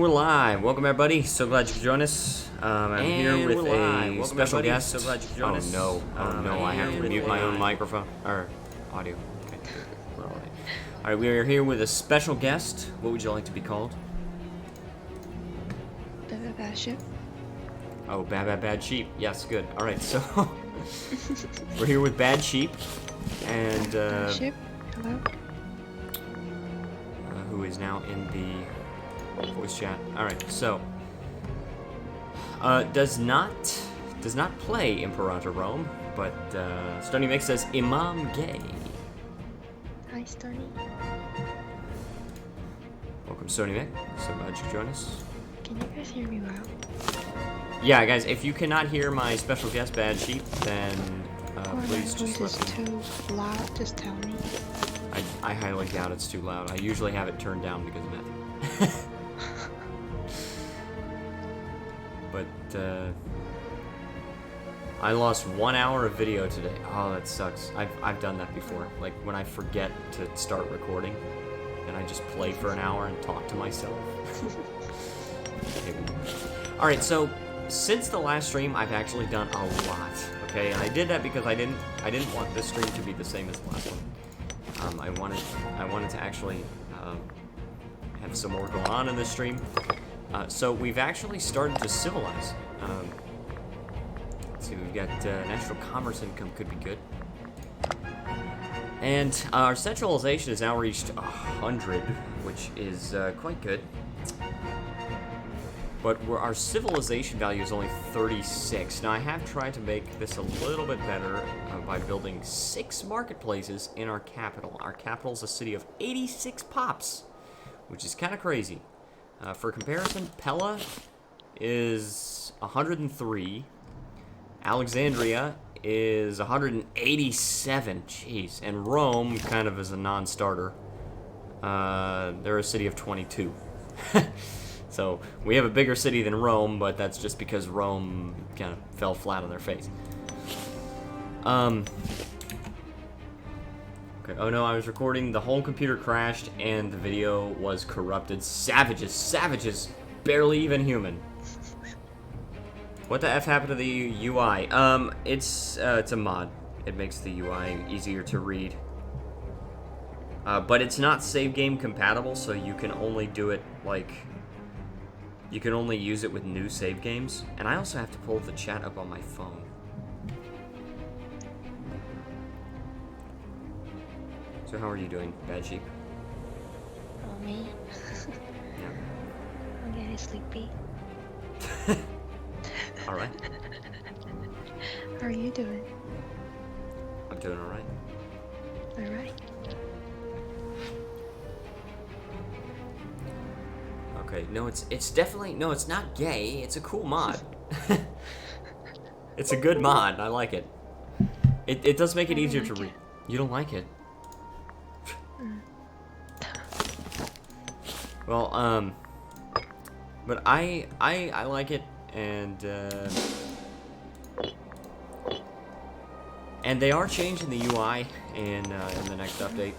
we're live. Welcome everybody. So glad you could join us. I'm here with a special guest. So glad you could join us. Oh no! I have to mute my own microphone or audio. Okay, we're all right. All right, we are here with a special guest. What would you like to be called? Bad sheep. Oh, bad sheep. Yes, good. All right, so we're here with Bad Sheep and Bad sheep. Hello. who is now in the voice chat. All right, so does not play Imperator Rome, but Stony Mix says Imam Gay. Hi, Stony. Welcome, Stony Mix. So glad you could join us. Can you guys hear me well? Yeah, guys, if you cannot hear my special guest Bad Sheep, then please just let me know. Too loud, just tell me. I highly doubt it's too loud. I usually have it turned down because of that. But I lost 1 hour of video today. Oh, that sucks. I've done that before. Like when I forget to start recording, and I just play for an hour and talk to myself. All right, so since the last stream, I've actually done a lot. Okay, and I did that because I didn't want this stream to be the same as the last one. I wanted to actually have some more going on in this stream. So we've actually started to civilize. Let's see, we've got national commerce income could be good. And our centralization has now reached 100, which is quite good. But our civilization value is only 36. Now, I have tried to make this a little bit better by building 6 marketplaces in our capital. Our capital is a city of 86 pops, which is kind of crazy. For comparison, Pella is 103. Alexandria is 187. Jeez. And Rome kind of is a non-starter. They're a city of 22. So, we have a bigger city than Rome, but that's just because Rome kind of fell flat on their face. Okay, oh no, I was recording, the whole computer crashed, and the video was corrupted. Savages, barely even human. What the F happened to the UI? It's a mod. It makes the UI easier to read. But it's not save game compatible, so you can only do it, like... You can only use it with new save games, and I also have to pull the chat up on my phone. So how are you doing, Bad Sheep? Oh, me? Yeah. I'm getting sleepy. Alright. How are you doing? I'm doing alright. Alright. Okay, no, it's definitely, no, it's not gay, it's a cool mod. It's a good mod, I like it. It does make it easier to read. You don't like it? Well, but I like it, and they are changing the UI in the next update,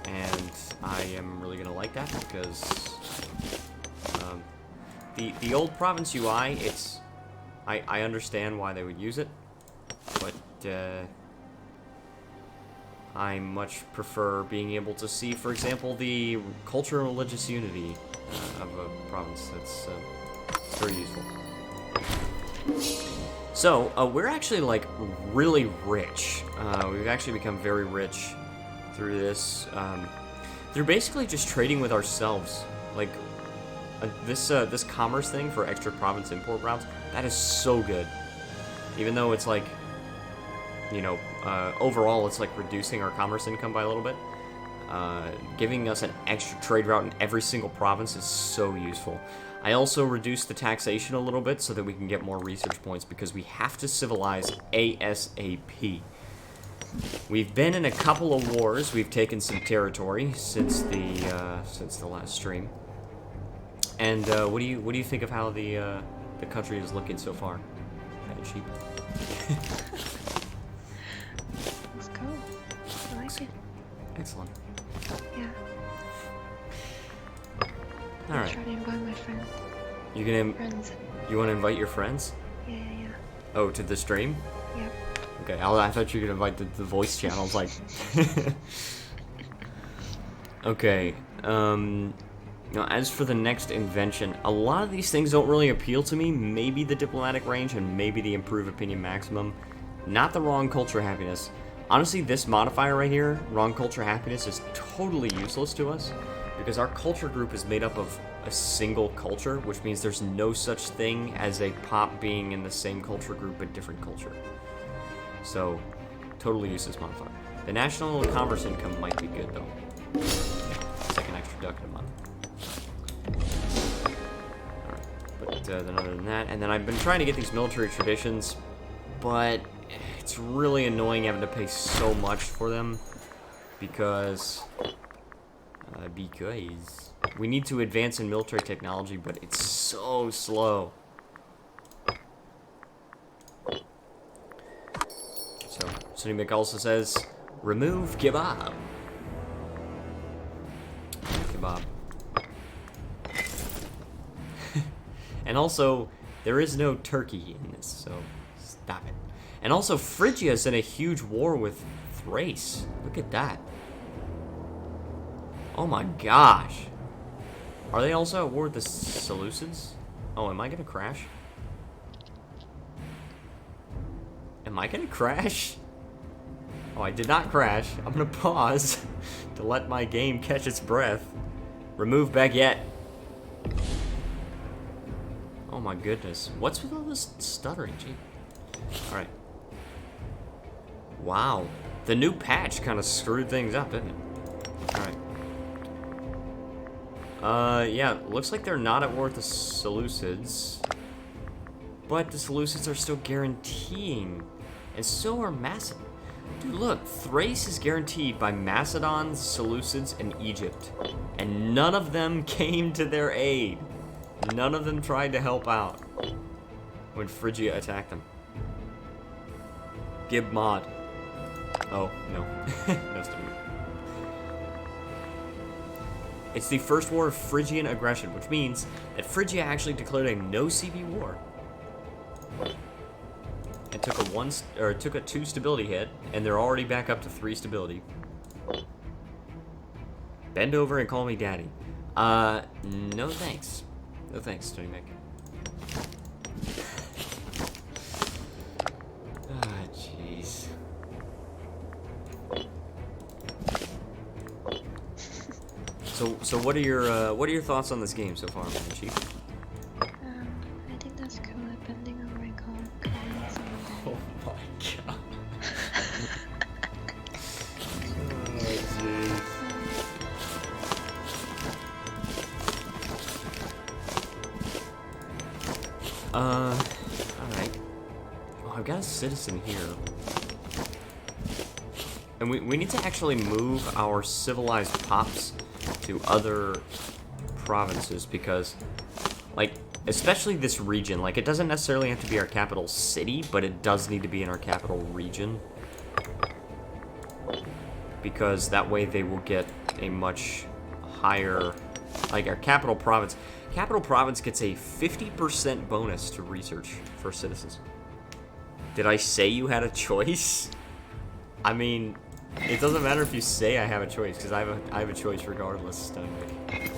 and I am really gonna like that because the old province UI, I understand why they would use it, but I much prefer being able to see, for example, the cultural and religious unity of a province. That's it's very useful. So, we're actually, like, really rich. We've actually become very rich through this, through basically just trading with ourselves. Like, this commerce thing for extra province import routes, that is so good. Even though it's like, you know, overall it's like reducing our commerce income by a little bit. Giving us an extra trade route in every single province is so useful. I also reduced the taxation a little bit so that we can get more research points because we have to civilize ASAP. We've been in a couple of wars. We've taken some territory since the last stream. And what do you think of how the country is looking so far? Bad Sheep. Let's go. I like it. Excellent. Yeah. All right. Alright. Try to invite my friend. You can Friends. you want to invite your friends? Yeah. Oh, to the stream? Yep. Okay, I thought you could invite the voice channels, like... Okay, now as for the next invention, a lot of these things don't really appeal to me. Maybe the diplomatic range and maybe the improve opinion maximum. Not the wrong culture happiness. Honestly, this modifier right here, wrong culture happiness, is totally useless to us because our culture group is made up of a single culture, which means there's no such thing as a pop being in the same culture group but different culture. So, totally useless modifier. The national commerce income might be good though. Second extra duck in a month. Alright, but then other than that, and then I've been trying to get these military traditions, but it's really annoying having to pay so much for them because we need to advance in military technology, but it's so slow. So, Sunny Mick also says, remove kebab. Kebab. And also, there is no turkey in this, so stop it. And also, Phrygia is in a huge war with Thrace. Look at that. Oh my gosh. Are they also at war with the Seleucids? Oh, am I gonna crash? Am I gonna crash? Oh, I did not crash. I'm gonna pause to let my game catch its breath. Remove baguette. Oh my goodness. What's with all this stuttering? Gee. Alright. Wow. The new patch kind of screwed things up, didn't it? Alright. Yeah, looks like they're not at war with the Seleucids. But the Seleucids are still guaranteeing. And so are Macedon. Dude, look, Thrace is guaranteed by Macedon, Seleucids, and Egypt. And none of them came to their aid. None of them tried to help out when Phrygia attacked them. Gib mod. Oh, no. No, still me. It's the first war of Phrygian aggression, which means that Phrygia actually declared a no CB war. And took a 2 stability hit, and they're already back up to 3 stability. Bend over and call me daddy. No thanks. No thanks, Tony Mick. Ah, jeez. So what are your thoughts on this game so far, man, Chief? I think that's cool. Depending on my comments on Oh my god. Oh jeez. Alright. Oh, I've got a citizen here. And we need to actually move our civilized pops to other provinces because, like, especially this region, like, it doesn't necessarily have to be our capital city, but it does need to be in our capital region. Because that way they will get a much higher, like, our capital province. Capital province gets a 50% bonus to research for citizens. Did I say you had a choice? I mean, it doesn't matter if you say I have a choice, because I have a choice regardless, Stunning Mick.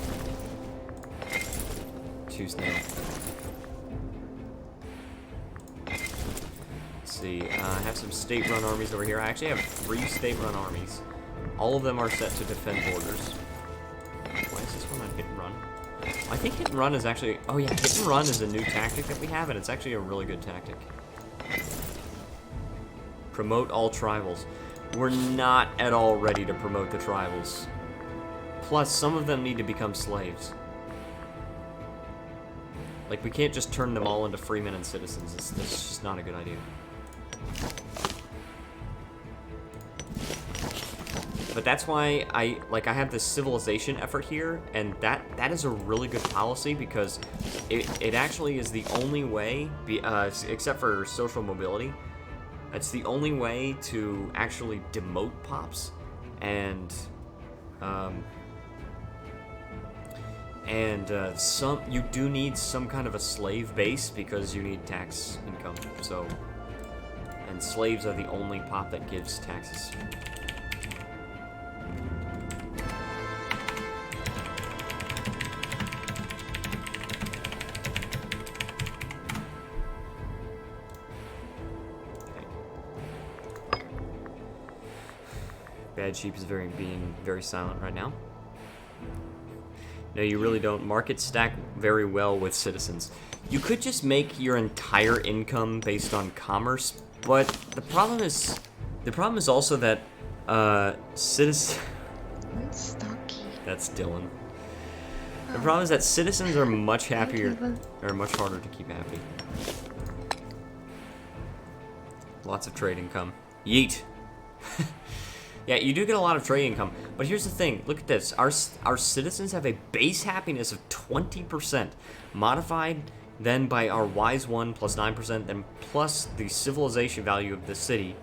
Choose now. Let's see, I have some state-run armies over here. I actually have 3 state-run armies. All of them are set to defend borders. Why is this one on hit and run? I think hit and run is actually... Oh yeah, hit and run is a new tactic that we have, and it's actually a really good tactic. Promote all tribals. We're not at all ready to promote the tribals. Plus, some of them need to become slaves. Like, we can't just turn them all into freemen and citizens. That's just not a good idea. But that's why I have this civilization effort here, and that is a really good policy because it actually is the only way, except for social mobility, it's the only way to actually demote pops and And you do need some kind of a slave base because you need tax income. So, and slaves are the only pop that gives taxes. Bad Sheep is being very silent right now. No, you really don't. Markets stack very well with citizens. You could just make your entire income based on commerce, but the problem is also that citizens. What's Stocky? That's Dylan. The problem is that citizens are much happier, or much harder to keep happy. Lots of trade income. Yeet. Yeah, you do get a lot of trade income, but here's the thing. Look at this. Our citizens have a base happiness of 20%, modified then by our Wise 1 plus 9%, then plus the civilization value of the city,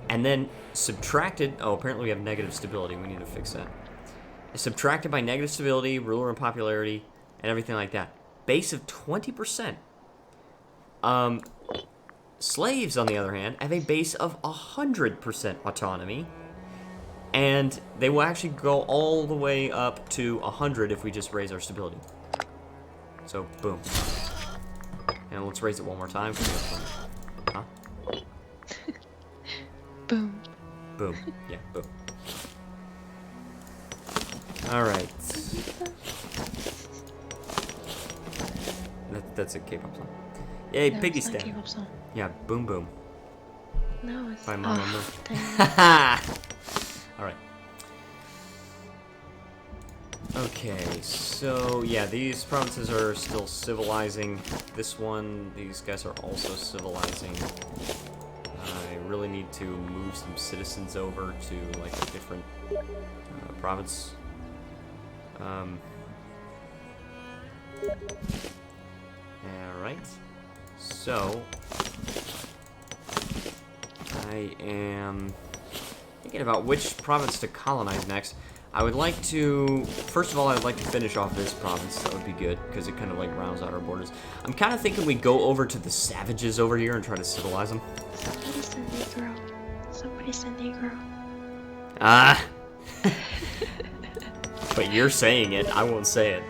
and then subtracted. Oh, apparently we have negative stability. We need to fix that. Subtracted by negative stability, ruler and popularity, and everything like that. Base of 20%. Slaves, on the other hand, have a base of 100% autonomy. And they will actually go all the way up to 100 if we just raise our stability. So, boom. And let's raise it one more time. Huh? Boom. Boom. Yeah, boom. Alright. That's a K-pop song. Yay, No, Piggy it's not a Stand. K-pop song. Yeah, Boom Boom. No, it's By Mama Moo. dang. Alright. Okay, so yeah, these provinces are still civilizing. This one, these guys are also civilizing. I really need to move some citizens over to like a different province. Alright. So, I am thinking about which province to colonize next. I would like to, first of all, I'd like to finish off this province. That would be good, because it kind of like rounds out our borders. I'm kind of thinking we go over to the savages over here and try to civilize them. Somebody send Negro. Somebody send Negro. Ah! But you're saying it, I won't say it.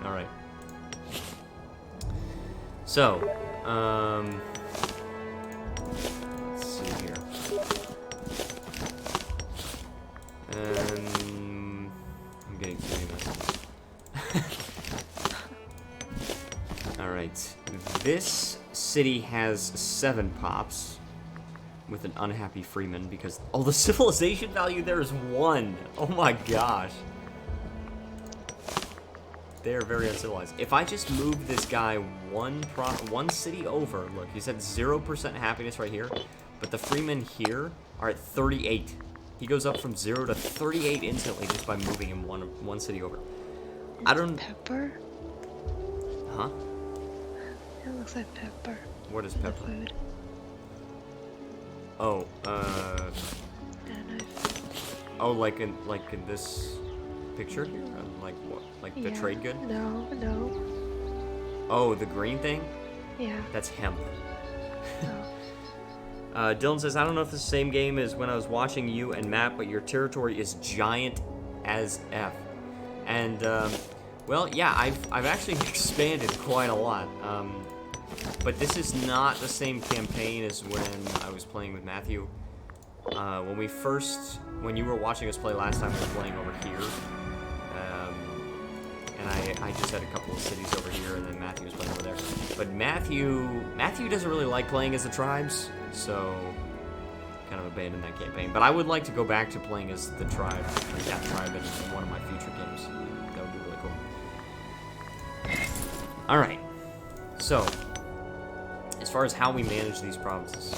Alright. So, let's see here. I'm getting too many messages. Alright. This city has 7 pops with an unhappy freeman because... Oh, the civilization value there is 1. Oh my gosh. They're very uncivilized. If I just move this guy one city over, look, he's at 0% happiness right here, but the freemen here are at 38. He goes up from 0 to 38 instantly just by moving him one city over. I don't... Pepper? Huh? It looks like pepper. What is in the pepper? food. Oh, I don't know if... oh, like in this picture here? Like what? Like the Yeah. trade good? No, no. Oh, the green thing? Yeah. That's hemp. No. Dylan says, I don't know if it's the same game as when I was watching you and Matt, but your territory is giant as F. And, well, yeah, I've actually expanded quite a lot. But this is not the same campaign as when I was playing with Matthew. When you were watching us play last time, we were playing over here. And I just had a couple of cities over here, and then Matthew was playing over there. But Matthew doesn't really like playing as the tribes, so kind of abandoned that campaign. But I would like to go back to playing as the tribe, like that tribe in one of my future games. That would be really cool. Alright, so, as far as how we manage these provinces,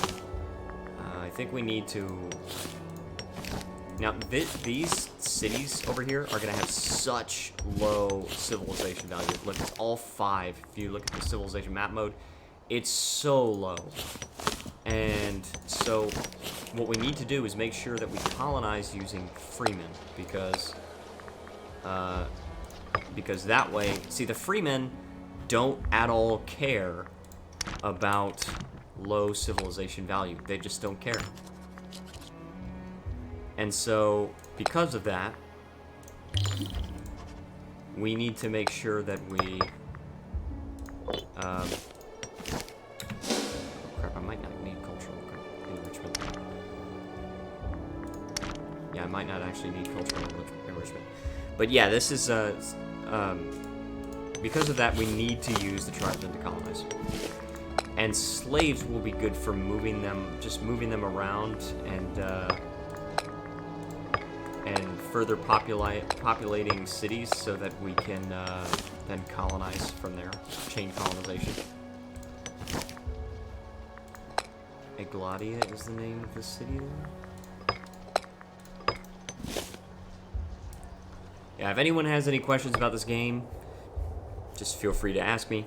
I think we need to... Now, these cities over here are going to have such low civilization value. Look, it's all 5. If you look at the civilization map mode, it's so low. And so, what we need to do is make sure that we colonize using freemen, because because that way, see, the freemen don't at all care about low civilization value. They just don't care. And so, because of that, we need to make sure that we... oh crap, I might not need cultural enrichment. Yeah, I might not actually need cultural enrichment. But yeah, this is, because of that, we need to use the tribesmen to colonize. And slaves will be good for moving them, just moving them around and further populating cities so that we can then colonize from there, chain colonization. Egladia is the name of the city there. Yeah, if anyone has any questions about this game, just feel free to ask me,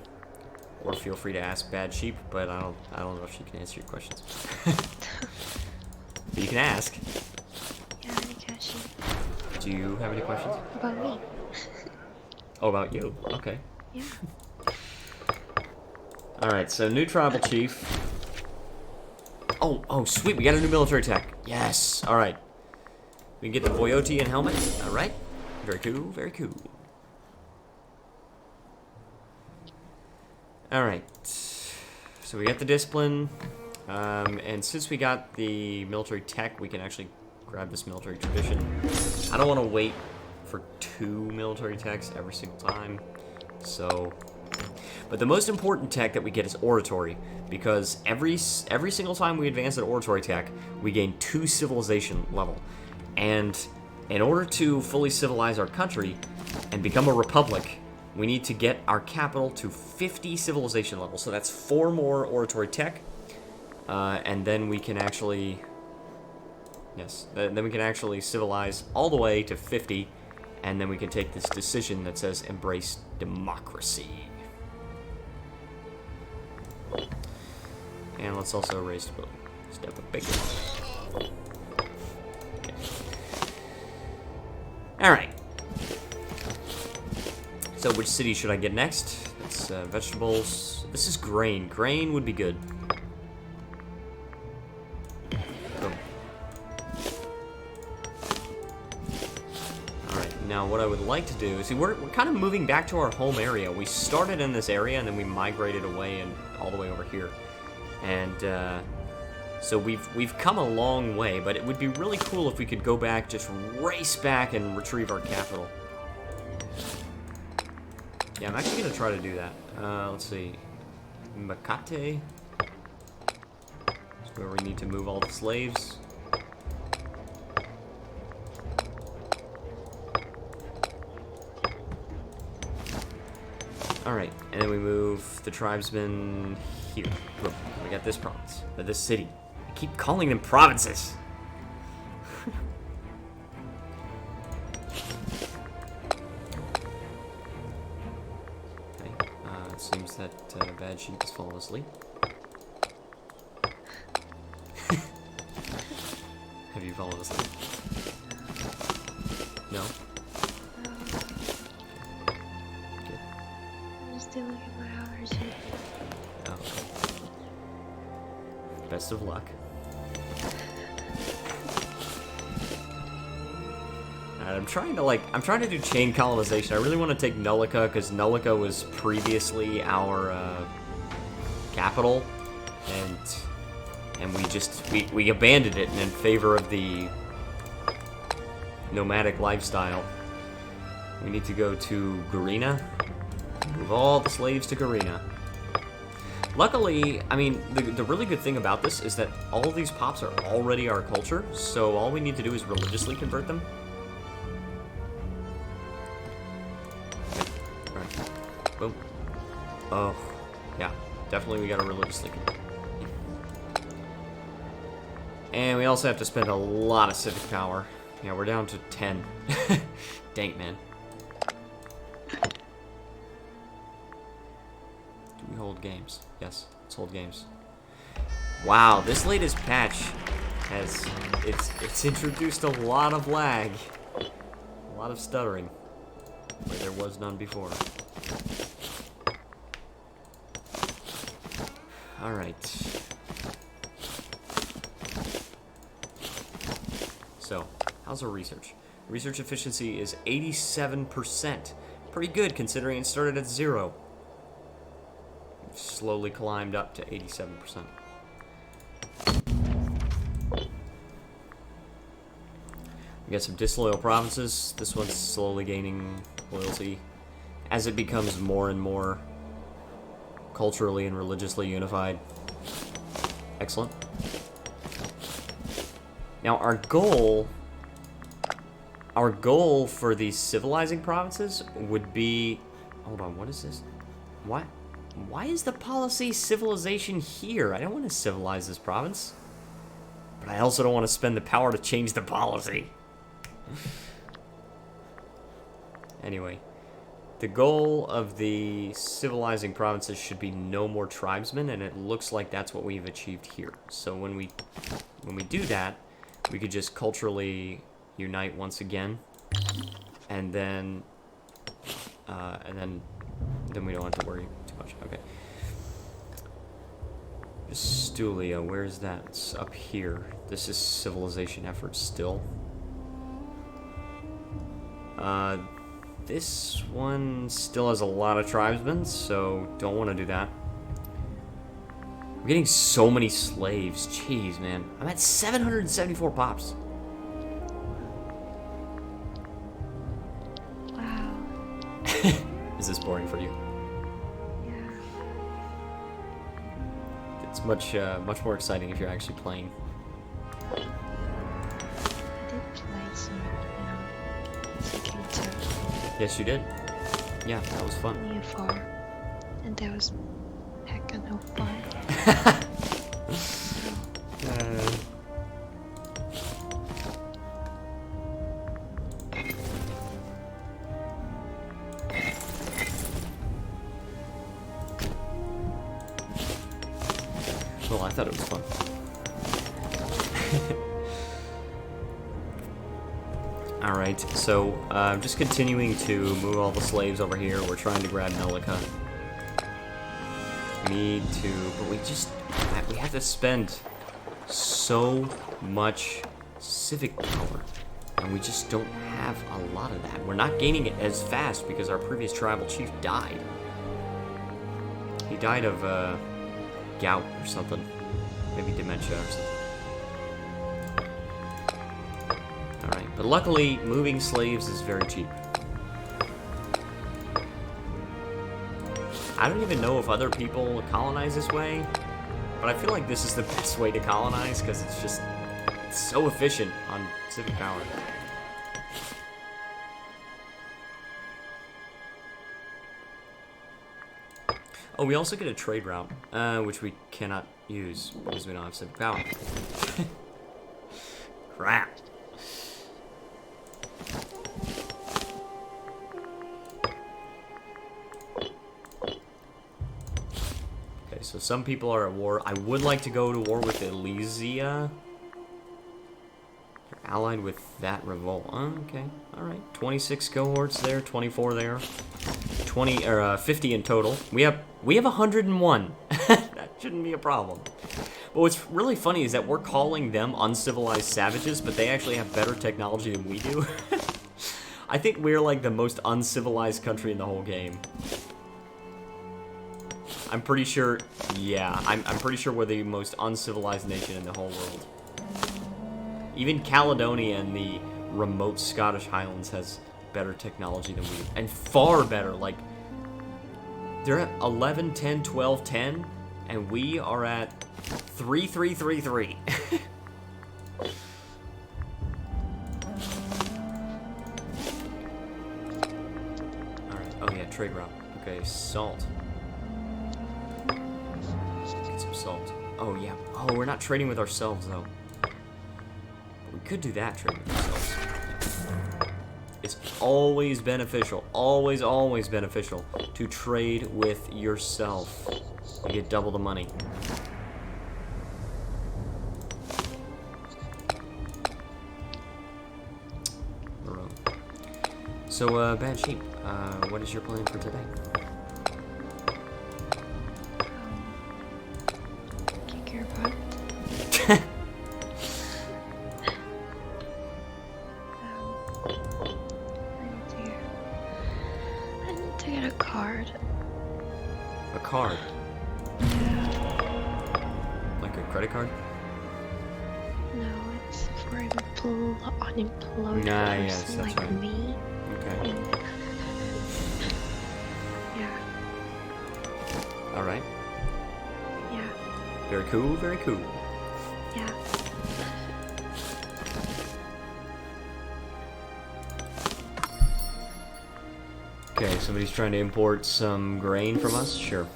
or feel free to ask Bad Sheep. But I don't know if she can answer your questions. But you can ask. Yeah, I catch you. Do you have any questions? About me. Oh, about you. Okay. Yeah. All right. So new tribal chief. Oh, sweet. We got a new military tech. Yes. All right. We can get the Voyoti and helmet. All right. Very cool. Very cool. Alright, so we got the discipline, and since we got the military tech, we can actually grab this military tradition. I don't want to wait for 2 military techs every single time, so... But the most important tech that we get is oratory, because every single time we advance an oratory tech, we gain 2 civilization level. And in order to fully civilize our country and become a republic, we need to get our capital to 50 civilization levels. So that's 4 more oratory tech. And then we can actually... Yes, then we can actually civilize all the way to 50. And then we can take this decision that says embrace democracy. And let's also raise the building. Step up bigger. Okay. Alright. So which city should I get next? It's vegetables. This is grain. Grain would be good. Boom. Alright, now what I would like to do... See, we're kind of moving back to our home area. We started in this area, and then we migrated away and all the way over here. And, so we've come a long way, but it would be really cool if we could go back, just race back and retrieve our capital. Yeah, I'm actually going to try to do that. Let's see. Makate. That's where we need to move all the slaves. Alright, and then we move the tribesmen here. Look, we got this province. Or this city. I keep calling them provinces. Seems that Bad Sheep has fallen asleep. Have you fallen asleep? No? Good. I'm just looking at my hours here. Oh, okay. Best of luck. I'm trying to do chain colonization. I really want to take Nullica, because Nullica was previously our capital, and we abandoned it in favor of the nomadic lifestyle. We need to go to Garina. Move all the slaves to Garina. Luckily, I mean, the really good thing about this is that all of these pops are already our culture, so all we need to do is religiously convert them. Boom. Oh, yeah. Definitely we gotta religiously convert. And we also have to spend a lot of civic power. Yeah, we're down to 10. Dang, man. Do we hold games? Yes, let's hold games. Wow, this latest patch has... It's introduced a lot of lag. A lot of stuttering. where there was none before. Alright. So, how's our research? Research efficiency is 87%. Pretty good considering it started at 0. Slowly climbed up to 87%. We got some disloyal provinces. This one's slowly gaining loyalty as it becomes more and more culturally and religiously unified. Excellent. Now our goal for these civilizing provinces would be, hold on, what is this? Why is the policy civilization here? I don't want to civilize this province, but I also don't want to spend the power to change the policy. Anyway, the goal of the civilizing provinces should be no more tribesmen, and it looks like that's what we've achieved here. So when we do that, we could just culturally unite once again, and then we don't have to worry too much. Okay. Stulia, where's that? It's up here. This is civilization efforts still. This one still has a lot of tribesmen, so don't want to do that. We're getting so many slaves. Jeez, man. I'm at 774 pops. Wow. Is this boring for you? Yeah. It's much more exciting if you're actually playing. I did play some, second too. Yes, you did. Yeah, that was fun. Near far. And that was hecka no fun. Well, I thought it was fun. Alright, so just continuing to move all the slaves over here. We're trying to grab Nelica. We need to, but we have to spend so much civic power, and we just don't have a lot of that. We're not gaining it as fast because our previous tribal chief died. He died of gout or something, maybe dementia or something. Alright, but luckily, moving slaves is very cheap. I don't even know if other people colonize this way, but I feel like this is the best way to colonize because it's so efficient on civic power. Oh, we also get a trade route, which we cannot use because we don't have civic power. Crap. Okay, so some people are at war. I would like to go to war with Elysia. They're allied with that revolt. Okay, alright. 26 cohorts there, 24 there. 50 in total. We have 101. That shouldn't be a problem. But what's really funny is that we're calling them uncivilized savages, but they actually have better technology than we do. I think we're like the most uncivilized country in the whole game. I'm pretty sure, yeah, I'm pretty sure we're the most uncivilized nation in the whole world. Even Caledonia and the remote Scottish Highlands has better technology than we do. And far better, like, they're at 11, 10, 12, 10, and we are at 3, 3, 3, 3. Alright, oh yeah, trade route. Okay, salt. Get some salt. Oh yeah, oh, we're not trading with ourselves though. We could do that, trading with ourselves. It's always beneficial, always beneficial to trade with yourself. You get double the money. So, bad sheep. What is your plan for today? Kick your butt. I need to get a card. A card? Yeah. Like a credit card? No, it's for unemployed Ah, yes, person that's like right. me. Okay. Yeah. Alright. Yeah. Very cool, very cool. Yeah. Okay, somebody's trying to import some grain from us? Sure.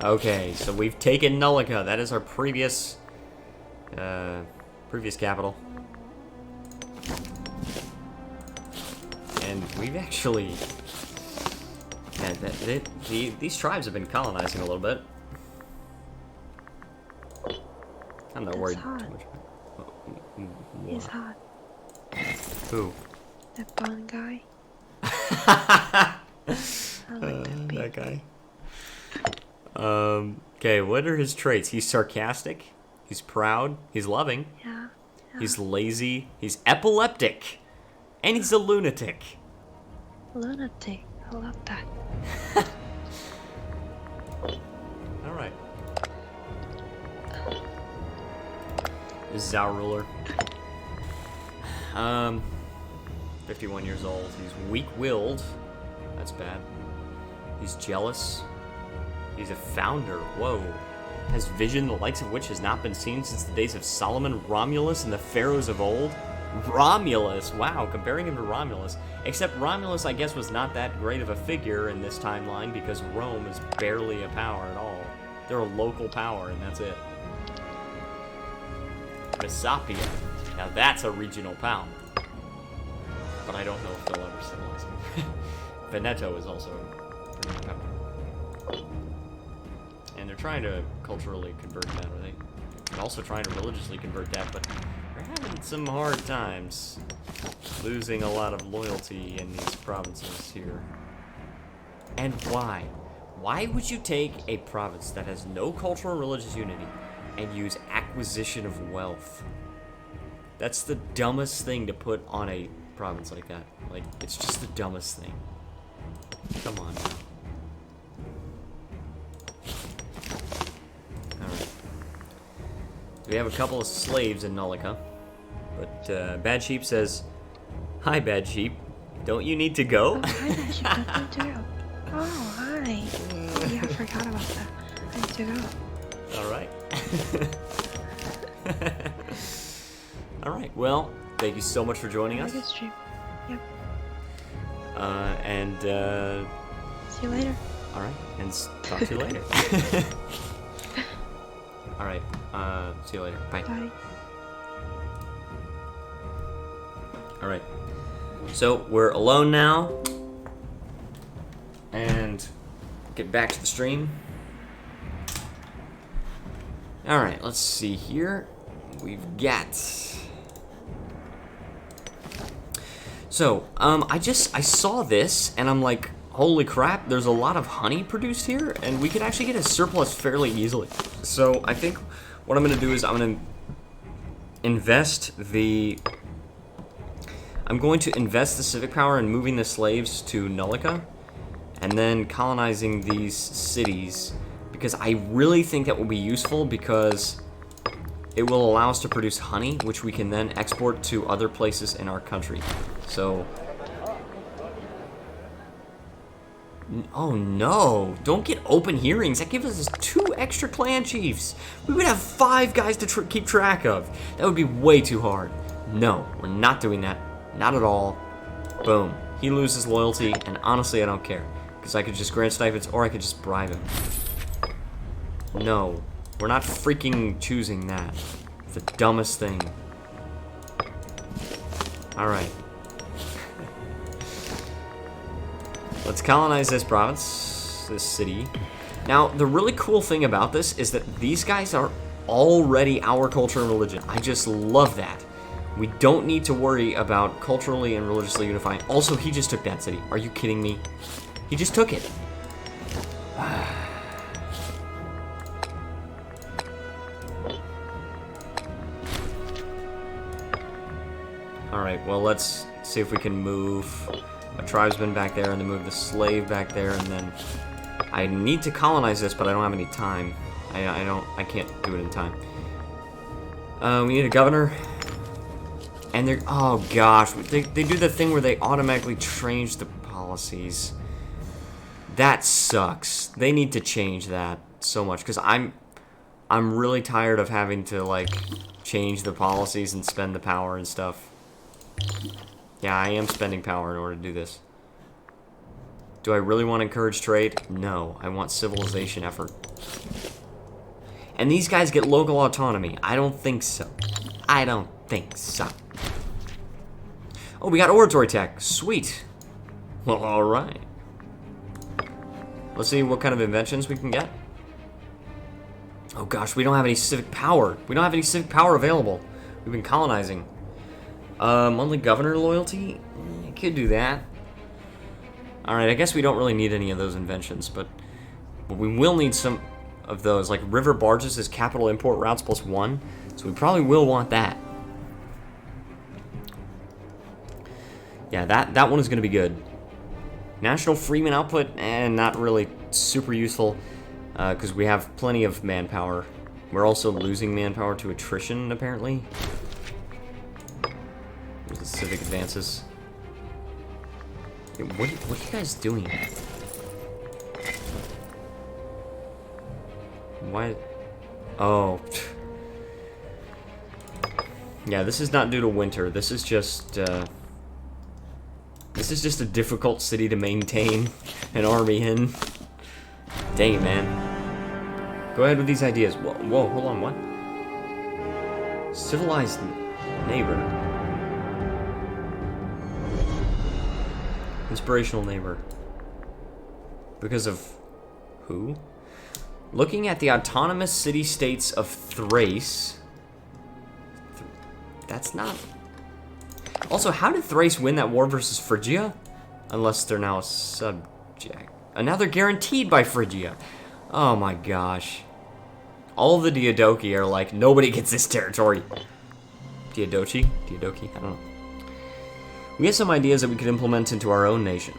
Okay, so we've taken Nullica. That is our previous capital. And we've actually... Yeah, these tribes have been colonizing a little bit. I'm not worried hot. too much. He's hot. Who? That blonde guy. I like that beat. That guy. Okay, what are his traits? He's sarcastic, he's proud, he's loving, Yeah. he's lazy, he's epileptic, and he's a lunatic. Lunatic. I love that. Alright. This is our ruler. 51 years old. He's weak-willed. That's bad. He's jealous. He's a founder. Whoa. Has vision the likes of which has not been seen since the days of Solomon, Romulus, and the pharaohs of old. Romulus. Wow, comparing him to Romulus. Except Romulus, I guess, was not that great of a figure in this timeline because Rome is barely a power at all. They're a local power, and that's it. Messapia. Now that's a regional power. But I don't know if they'll ever civilize him. Veneto is also a regional power. And they're trying to culturally convert that, or they're also trying to religiously convert that, but they're having some hard times. Losing a lot of loyalty in these provinces here. And why? Why would you take a province that has no cultural and religious unity and use acquisition of wealth? That's the dumbest thing to put on a province like that. Like, it's just the dumbest thing. Come on now. Alright. We have a couple of slaves in Nullica. But, Bad Sheep says, "Hi, Bad Sheep. Don't you need to go?" Oh, hi, Bad Sheep. I need to go. Oh, hi. Yeah, I forgot about that. I need to go. Alright. Alright, well, thank you so much for joining us. Have a good stream. Yep. See you later. Alright, and talk to you later. Alright, see you later. Bye. Bye. Alright, so we're alone now. And get back to the stream. Alright, let's see here. We've got... So, I saw this, and I'm like, holy crap, there's a lot of honey produced here, and we could actually get a surplus fairly easily. So, I think what I'm going to do is I'm going to invest the civic power in moving the slaves to Nullica, and then colonizing these cities, because I really think that will be useful, because it will allow us to produce honey, which we can then export to other places in our country. So... Oh no, don't get open hearings. That gives us 2 extra clan chiefs. We would have 5 guys to keep track of. That would be way too hard. No, we're not doing that. Not at all. Boom. He loses loyalty, and honestly, I don't care. Because I could just grant stipends, or I could just bribe him. No. We're not freaking choosing that. It's the dumbest thing. Alright. Let's colonize this province, this city. Now, the really cool thing about this is that these guys are already our culture and religion. I just love that. We don't need to worry about culturally and religiously unifying. Also, he just took that city. Are you kidding me? He just took it. Alright, well, let's see if we can move a tribesman back there and then move the slave back there, and then I need to colonize this, but I don't have any time. I can't do it in time. We need a governor. And they're, oh gosh, they do the thing where they automatically change the policies. That sucks. They need to change that so much, because I'm really tired of having to, like, change the policies and spend the power and stuff. Yeah, I am spending power in order to do this. Do I really want to encourage trade? No, I want civilization effort. And these guys get local autonomy. I don't think so. I don't think so. Oh, we got oratory tech. Sweet. Well, alright. Let's see what kind of inventions we can get. Oh gosh, we don't have any civic power. We don't have any civic power available. We've been colonizing. Monthly governor loyalty? I could do that. Alright, I guess we don't really need any of those inventions, but we will need some of those. Like, river barges is capital import routes +1, so we probably will want that. Yeah, that one is going to be good. National freeman output, not really super useful, because we have plenty of manpower. We're also losing manpower to attrition, apparently. There's the civic advances. Hey, what are you guys doing? Why? Oh. Yeah, this is not due to winter. This is just a difficult city to maintain an army in. Dang it, man. Go ahead with these ideas. Whoa, hold on, what? Civilized neighbor. Inspirational neighbor. Because of who? Looking at the autonomous city-states of Thrace. That's not... Also, how did Thrace win that war versus Phrygia? Unless they're now a subject. And now they're guaranteed by Phrygia. Oh my gosh. All of the Diadochi are like, nobody gets this territory. Diadochi? Diadochi? I don't know. We have some ideas that we could implement into our own nation.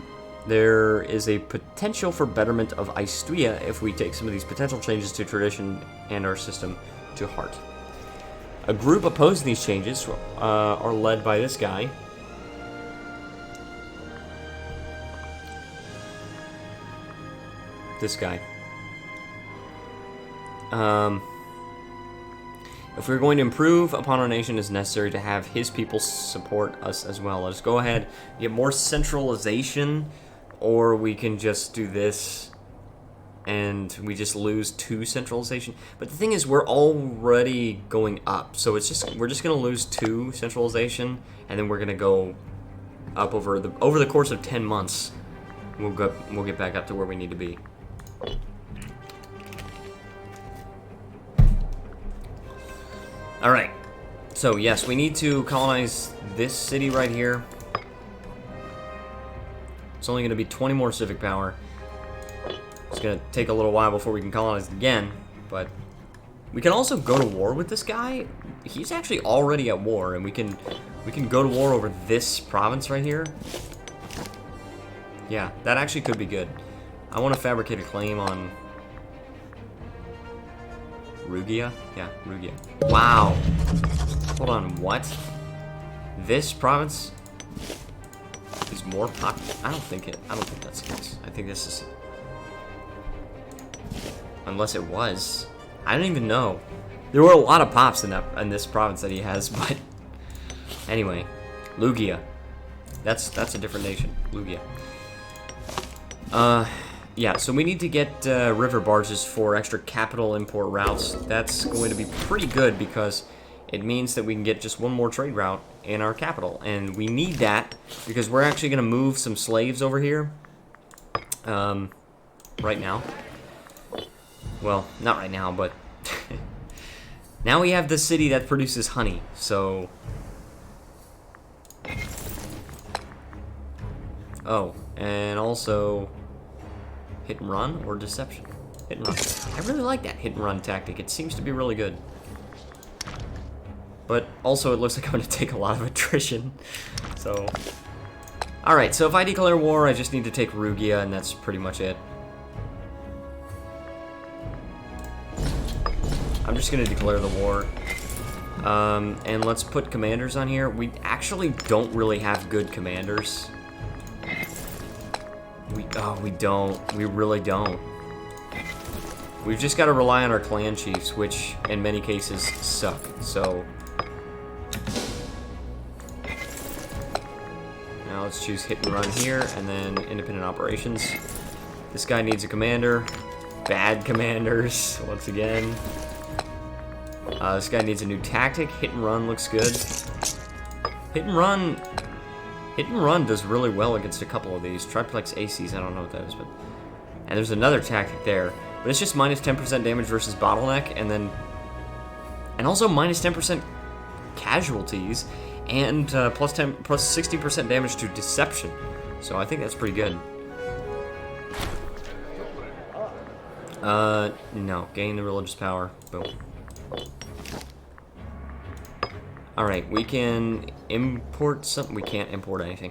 There is a potential for betterment of Istria if we take some of these potential changes to tradition and our system to heart. A group opposing these changes are led by this guy. This guy. If we're going to improve upon our nation, it's necessary to have his people support us as well. Let's go ahead and get more centralization, or we can just do this and we just lose 2 centralization. But the thing is, we're already going up, so we're just gonna lose 2 centralization, and then we're gonna go up over the course of 10 months. We'll get back up to where we need to be. All right. So yes, we need to colonize this city right here. It's only gonna be 20 more civic power. It's gonna take a little while before we can colonize it again, but we can also go to war with this guy. He's actually already at war, and we can go to war over this province right here. Yeah, that actually could be good. I want to fabricate a claim on Rugia? Yeah, Rugia. Wow. Hold on, what? This province is more popular? I don't think that's the case. I think this is... Unless it was. I don't even know. There were a lot of pops in this province that he has, but... Anyway. Lugia. That's a different nation. Lugia. Yeah, so we need to get river barges for extra capital import routes. That's going to be pretty good because it means that we can get just one more trade route in our capital. And we need that because we're actually going to move some slaves over here right now. Well, not right now, but now we have the city that produces honey. So Oh, and also hit and run or deception. Hit and run. I really like that hit and run tactic. It seems to be really good. But also it looks like I'm going to take a lot of attrition. So, alright, so if I declare war, I just need to take Rugia, and that's pretty much it. I'm just going to declare the war. And let's put commanders on here. We actually don't really have good commanders. We don't. We really don't. We've just got to rely on our clan chiefs, which in many cases suck. So now let's choose hit and run here, and then independent operations. This guy needs a commander. Bad commanders, once again. This guy needs a new tactic. Hit and run looks good. Hit and run does really well against a couple of these. Triplex ACs, I don't know what that is, but... And there's another tactic there. But it's just minus 10% damage versus bottleneck, and then... And also minus 10% casualties, and plus 60% damage to deception. So I think that's pretty good. No. Gain the religious power. Boom. Alright, we can import something. We can't import anything.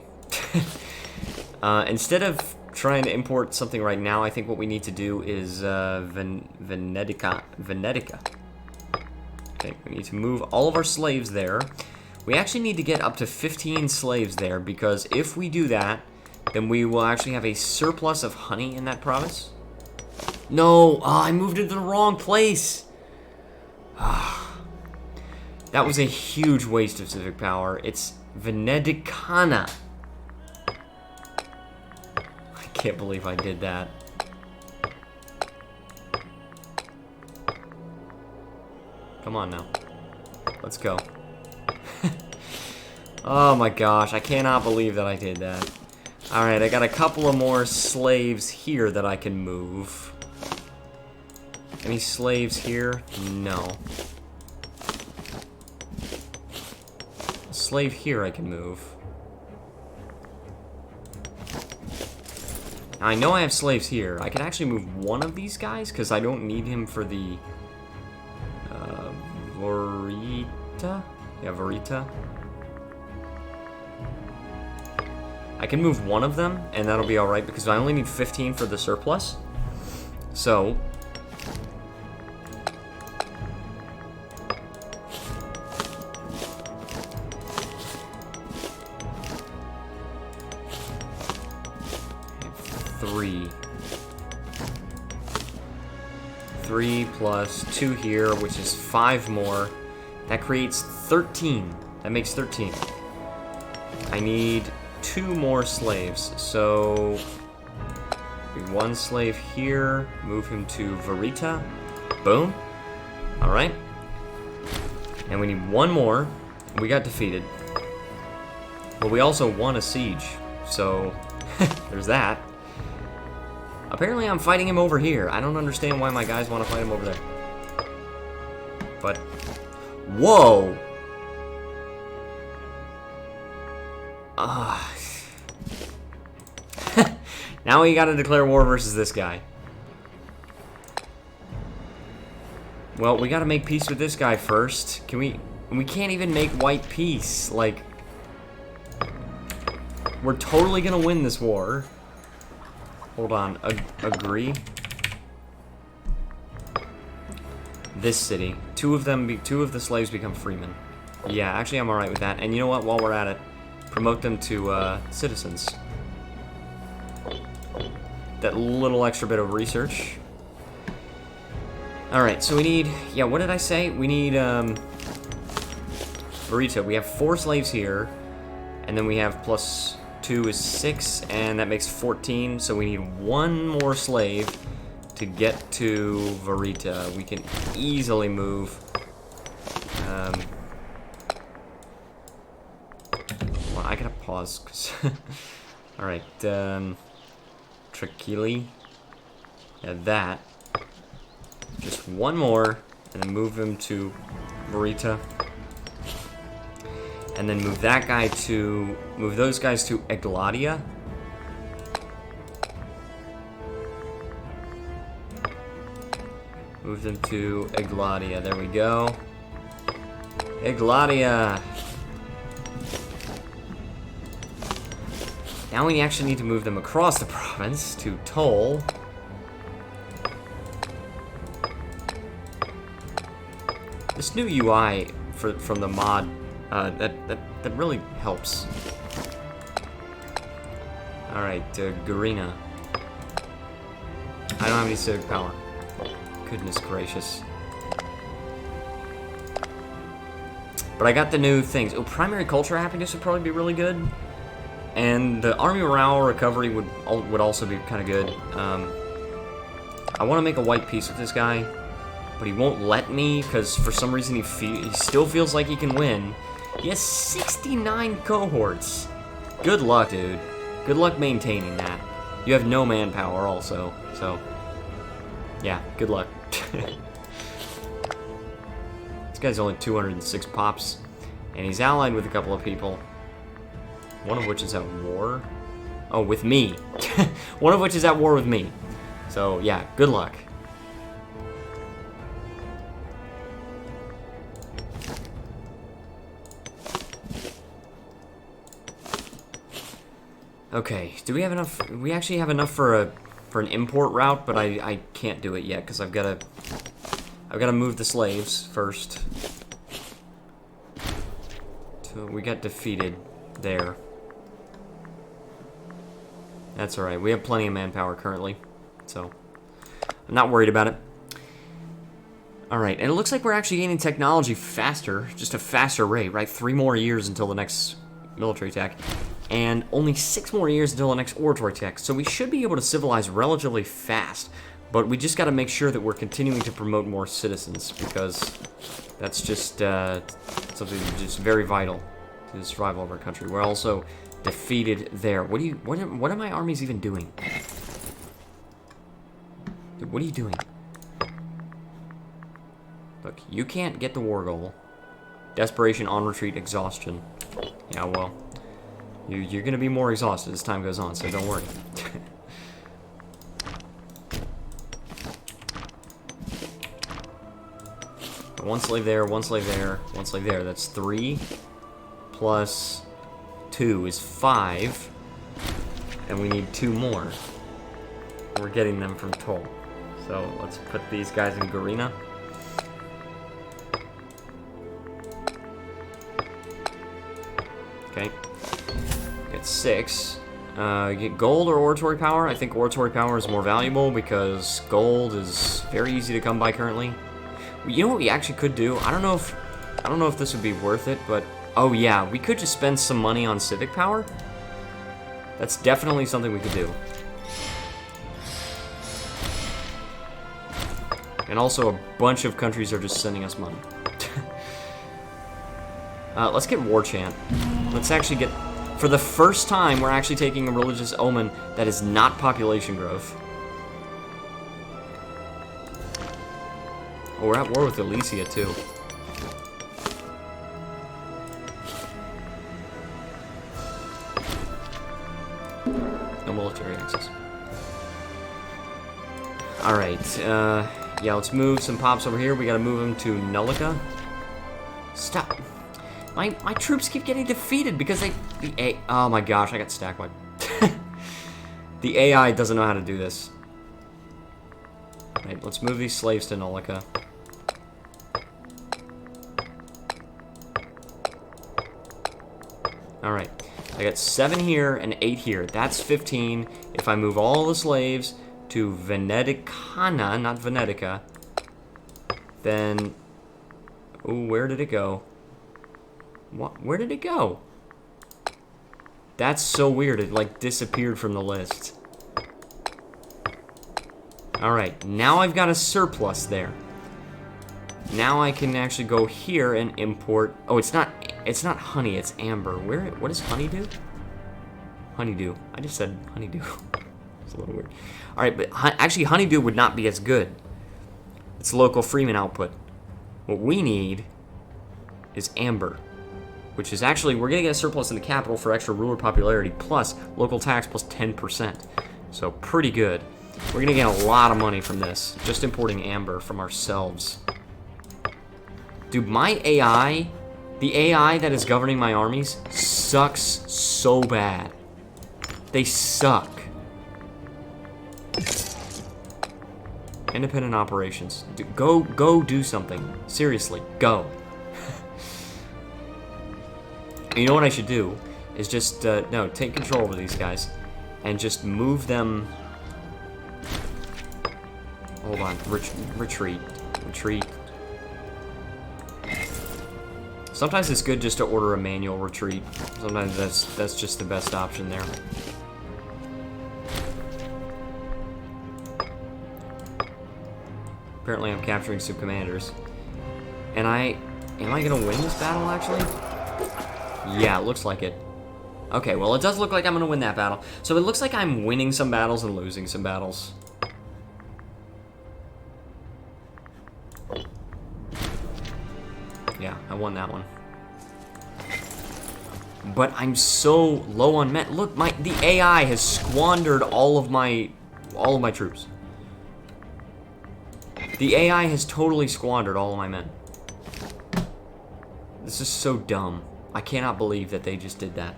Instead of trying to import something right now, I think what we need to do is Venetica. Okay, we need to move all of our slaves there. We actually need to get up to 15 slaves there, because if we do that, then we will actually have a surplus of honey in that province. No! I moved it to the wrong place! That was a huge waste of civic power. It's Venedicana. I can't believe I did that. Come on now. Let's go. Oh my gosh, I cannot believe that I did that. Alright, I got a couple of more slaves here that I can move. Any slaves here? No. Slave here I can move. Now, I know I have slaves here. I can actually move one of these guys because I don't need him for the Vorita? Yeah, Vorita. I can move one of them and that'll be alright because I only need 15 for the surplus. So three plus 2 here, which is 5 more. That creates 13. That makes 13. I need 2 more slaves. So 1 slave here. Move him to Verita. Boom. Alright. And we need 1 more. We got defeated. But we also won a siege. So there's that. Apparently I'm fighting him over here. I don't understand why my guys want to fight him over there. But, whoa! Now we gotta declare war versus this guy. Well, we gotta make peace with this guy first. Can we... We can't even make white peace. Like, we're totally gonna win this war. Hold on, agree. This city. Two of the slaves become freemen. Yeah, actually I'm alright with that. And you know what, while we're at it, promote them to citizens. That little extra bit of research. Alright, so we need, yeah, what did I say? We need, Burrito. We have 4 slaves here, and then we have plus 2 is 6, and that makes 14, so we need 1 more slave to get to Verita. We can easily move. Well, I gotta pause, because... Alright, Trachili. Yeah, that. Just 1 more, and then move him to Verita. And then move that guy to... Move those guys to Egladia. Move them to Egladia. There we go. Egladia. Now we actually need to move them across the province to Toll. This new UI from the mod that really helps. All right, Garina. I don't have any civic power. Goodness gracious. But I got the new things. Oh, primary culture happiness would probably be really good. And the army morale recovery would also be kind of good. I want to make a white peace with this guy, but he won't let me because for some reason he still feels like he can win. He has 69 cohorts. Good luck, dude. Good luck maintaining that. You have no manpower also, so yeah, good luck. This guy's only 206 pops, and he's allied with a couple of people. One of which is at war. Oh, with me. One of which is at war with me. So, yeah, good luck. Okay, do we have enough? We actually have enough for an import route, but I can't do it yet because I've got to move the slaves first. So we got defeated there. That's alright, we have plenty of manpower currently, so I'm not worried about it. Alright, and it looks like we're actually gaining technology faster, just a faster rate, right? 3 more years until the next military attack, and only 6 more years until the next oratory attack, so we should be able to civilize relatively fast, but we just got to make sure that we're continuing to promote more citizens, because that's just something that's just very vital to the survival of our country. We're also defeated there. What are my armies even doing? Dude, what are you doing? Look, you can't get the war goal. Desperation, on retreat, exhaustion. Yeah, well, you're gonna be more exhausted as time goes on, so don't worry. One slave there, one slave there, one slave there. That's 3 plus 2 is 5, and we need 2 more. We're getting them from Toll. So let's put these guys in Garina. Okay. Get 6. Get gold or oratory power. I think oratory power is more valuable because gold is very easy to come by currently. You know what we actually could do? I don't know if this would be worth it, but oh yeah, we could just spend some money on civic power. That's definitely something we could do. And also a bunch of countries are just sending us money. Let's get War Chant. Let's actually get, for the first time, we're actually taking a religious omen that is not population growth. Oh, we're at war with Elysia too. No military access. Alright, yeah, let's move some pops over here. We gotta move them to Nullica. Stop. My troops keep getting defeated because oh my gosh, I got stack wiped. The AI doesn't know how to do this. Alright, let's move these slaves to Nullica. Alright, I got 7 here and 8 here. That's 15. If I move all the slaves to Venedicana, not Venetica, then... ooh, where did it go? What? Where did it go? That's so weird. It, like, disappeared from the list. Alright, now I've got a surplus there. Now I can actually go here and import... oh, it's not honey, it's amber. What does honey do? Honeydew. I just said honeydew. It's a little weird. Alright, but actually honeydew would not be as good. It's local Freeman output. What we need is amber, which is actually, we're going to get a surplus in the capital for extra ruler popularity, plus local tax plus 10%. So pretty good. We're gonna get a lot of money from this. Just importing amber from ourselves. Dude, my AI, the AI that is governing my armies, sucks so bad. They suck. Independent operations. Dude, go do something. Seriously, go. You know what I should do? Is just, no, take control over these guys. And just move them... Hold on. Retreat. Retreat. Sometimes it's good just to order a manual retreat. Sometimes that's just the best option there. Apparently I'm capturing some commanders. And am I gonna win this battle, actually? Yeah, it looks like it. Okay, well, it does look like I'm gonna win that battle. So it looks like I'm winning some battles and losing some battles. Yeah, I won that one. But I'm so low on men. Look, the AI has squandered all of my troops. The AI has totally squandered all of my men. This is so dumb. I cannot believe that they just did that.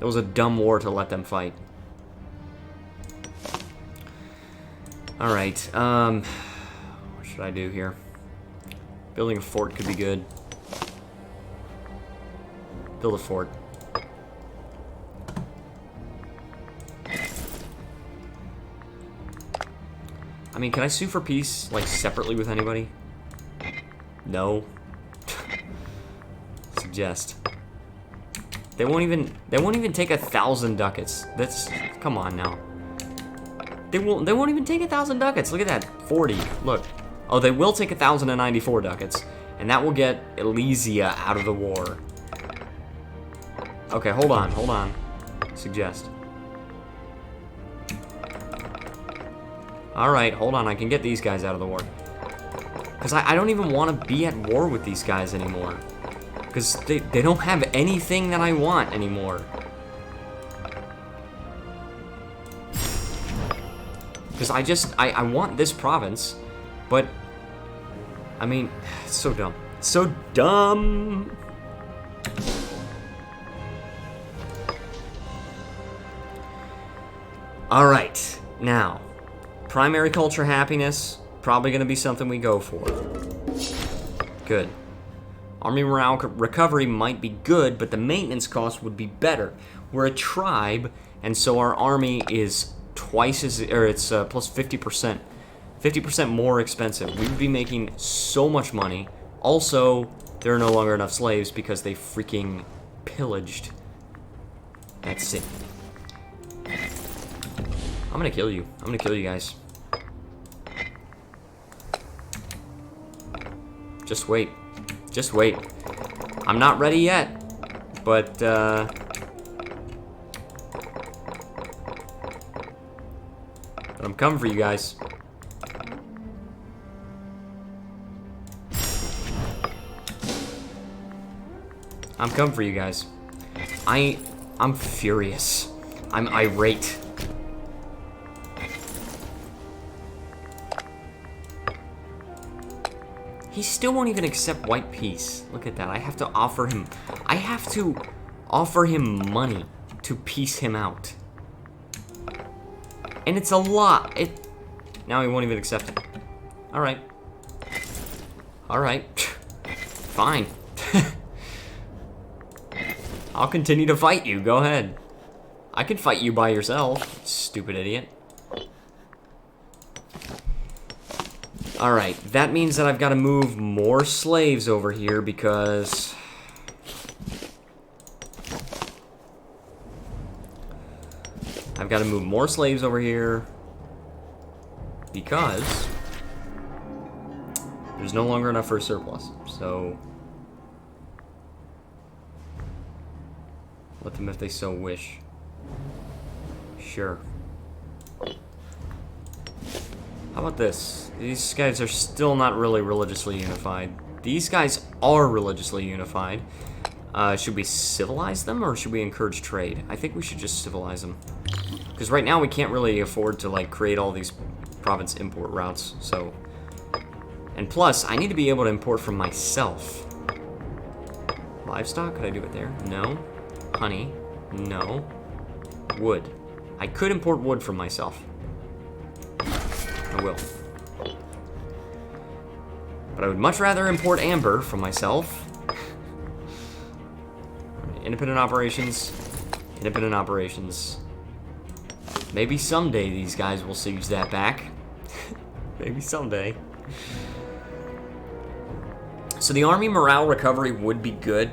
It was a dumb war to let them fight. Alright, what should I do here? Building a fort could be good. Build a fort. I mean, can I sue for peace, like, separately with anybody? No. Suggest. They won't even take 1,000 ducats. That's, come on now. They won't even take 1,000 ducats. Look at that, 40. Look. Oh, they will take 1,094 ducats, and that will get Elysia out of the war. Okay, hold on. Suggest. Alright, hold on, I can get these guys out of the war. Because I don't even want to be at war with these guys anymore. Because they don't have anything that I want anymore. Because I want this province, but, I mean, it's so dumb. So dumb! Alright, now, primary culture happiness, probably going to be something we go for. Good. Army morale recovery might be good, but the maintenance cost would be better. We're a tribe, and so our army is twice as, or it's plus 50%. 50% more expensive. We would be making so much money. Also, there are no longer enough slaves because they freaking pillaged that city. I'm gonna kill you. I'm gonna kill you guys. Just wait. Just wait. I'm not ready yet, but I'm coming for you guys. I'm coming for you guys. I'm furious. I'm irate. He still won't even accept white peace. Look at that. I have to offer him money to peace him out. And it's a lot. Now he won't even accept it. Alright. Alright. Fine. I'll continue to fight you. Go ahead. I can fight you by yourself, stupid idiot. Alright, that means that I've got to move more slaves over here because... I've got to move more slaves over here because there's no longer enough for a surplus, so let them if they so wish. Sure. How about this? These guys are still not really religiously unified. These guys are religiously unified. Should we civilize them or should we encourage trade? I think we should just civilize them. Because right now we can't really afford to, like, create all these province import routes, so... And plus, I need to be able to import from myself. Livestock? Could I do it there? No. Honey? No. Wood. I could import wood from myself. I will. But I would much rather import amber from myself. Independent operations. Independent operations. Maybe someday these guys will siege that back. Maybe someday. So the army morale recovery would be good,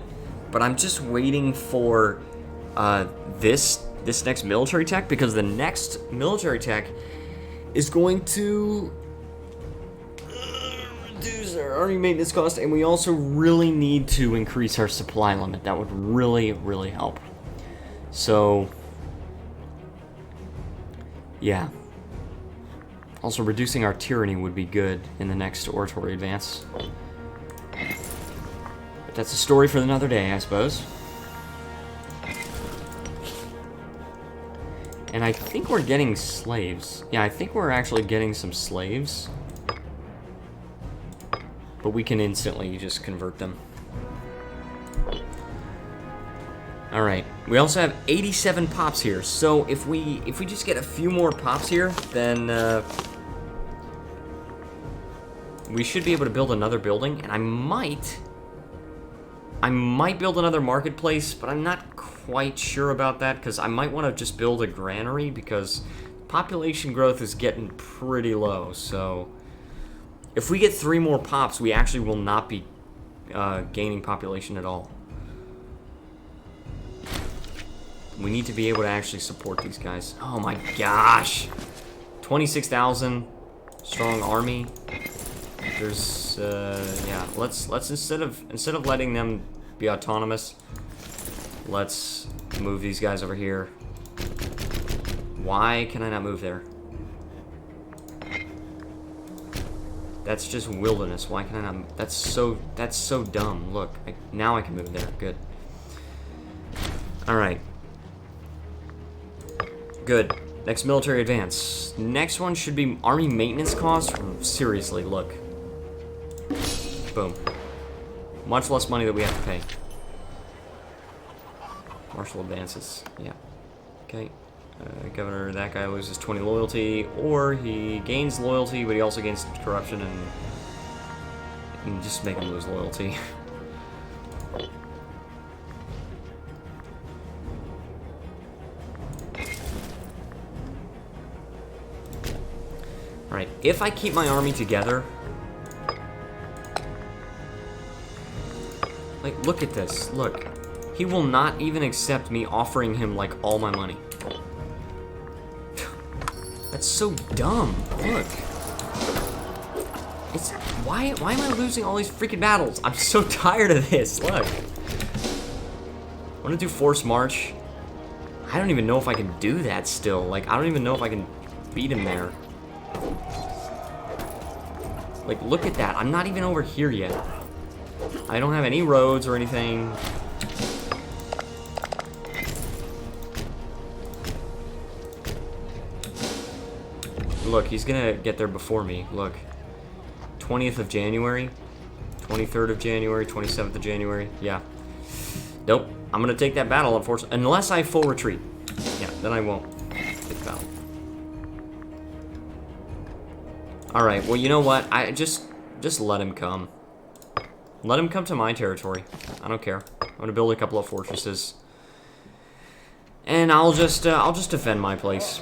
but I'm just waiting for this next military tech, because the next military tech is going to reduce our army maintenance cost, and we also really need to increase our supply limit. That would really, really help. So, yeah. Also, reducing our tyranny would be good in the next oratory advance. But that's a story for another day, I suppose. And I think we're getting slaves. Yeah, I think we're actually getting some slaves. But we can instantly just convert them. Alright, we also have 87 pops here. So if we just get a few more pops here, then we should be able to build another building. And I might build another marketplace, but I'm not quite sure about that, because I might want to just build a granary, because population growth is getting pretty low. So if we get 3 more pops, we actually will not be gaining population at all. We need to be able to actually support these guys. Oh my gosh! 26,000 strong army. There's yeah. Let's instead of letting them be autonomous, let's move these guys over here. Why can I not move there? That's just wilderness. Why can I not? That's so dumb. Look, now I can move there. Good. All right. Good. Next military advance. Next one should be army maintenance costs. Seriously, look. Boom. Much less money that we have to pay. Martial advances. Yeah. Okay. Governor, that guy loses 20 loyalty, or he gains loyalty, but he also gains corruption, and just make him lose loyalty. Alright, if I keep my army together... Like, look at this. Look. He will not even accept me offering him, like, all my money. That's so dumb. Look. It's... Why am I losing all these freaking battles? I'm so tired of this. Look. I want to do forced march. I don't even know if I can do that still. Like, I don't even know if I can beat him there. Like, look at that. I'm not even over here yet. I don't have any roads or anything. Look, he's gonna get there before me. Look. 20th of January. 23rd of January. 27th of January. Yeah. Nope. I'm gonna take that battle, unfortunately. Unless I full retreat. Yeah, then I won't take the battle. Alright, well, you know what? I just let him come. Let him come to my territory. I don't care. I'm gonna build a couple of fortresses. And I'll just defend my place.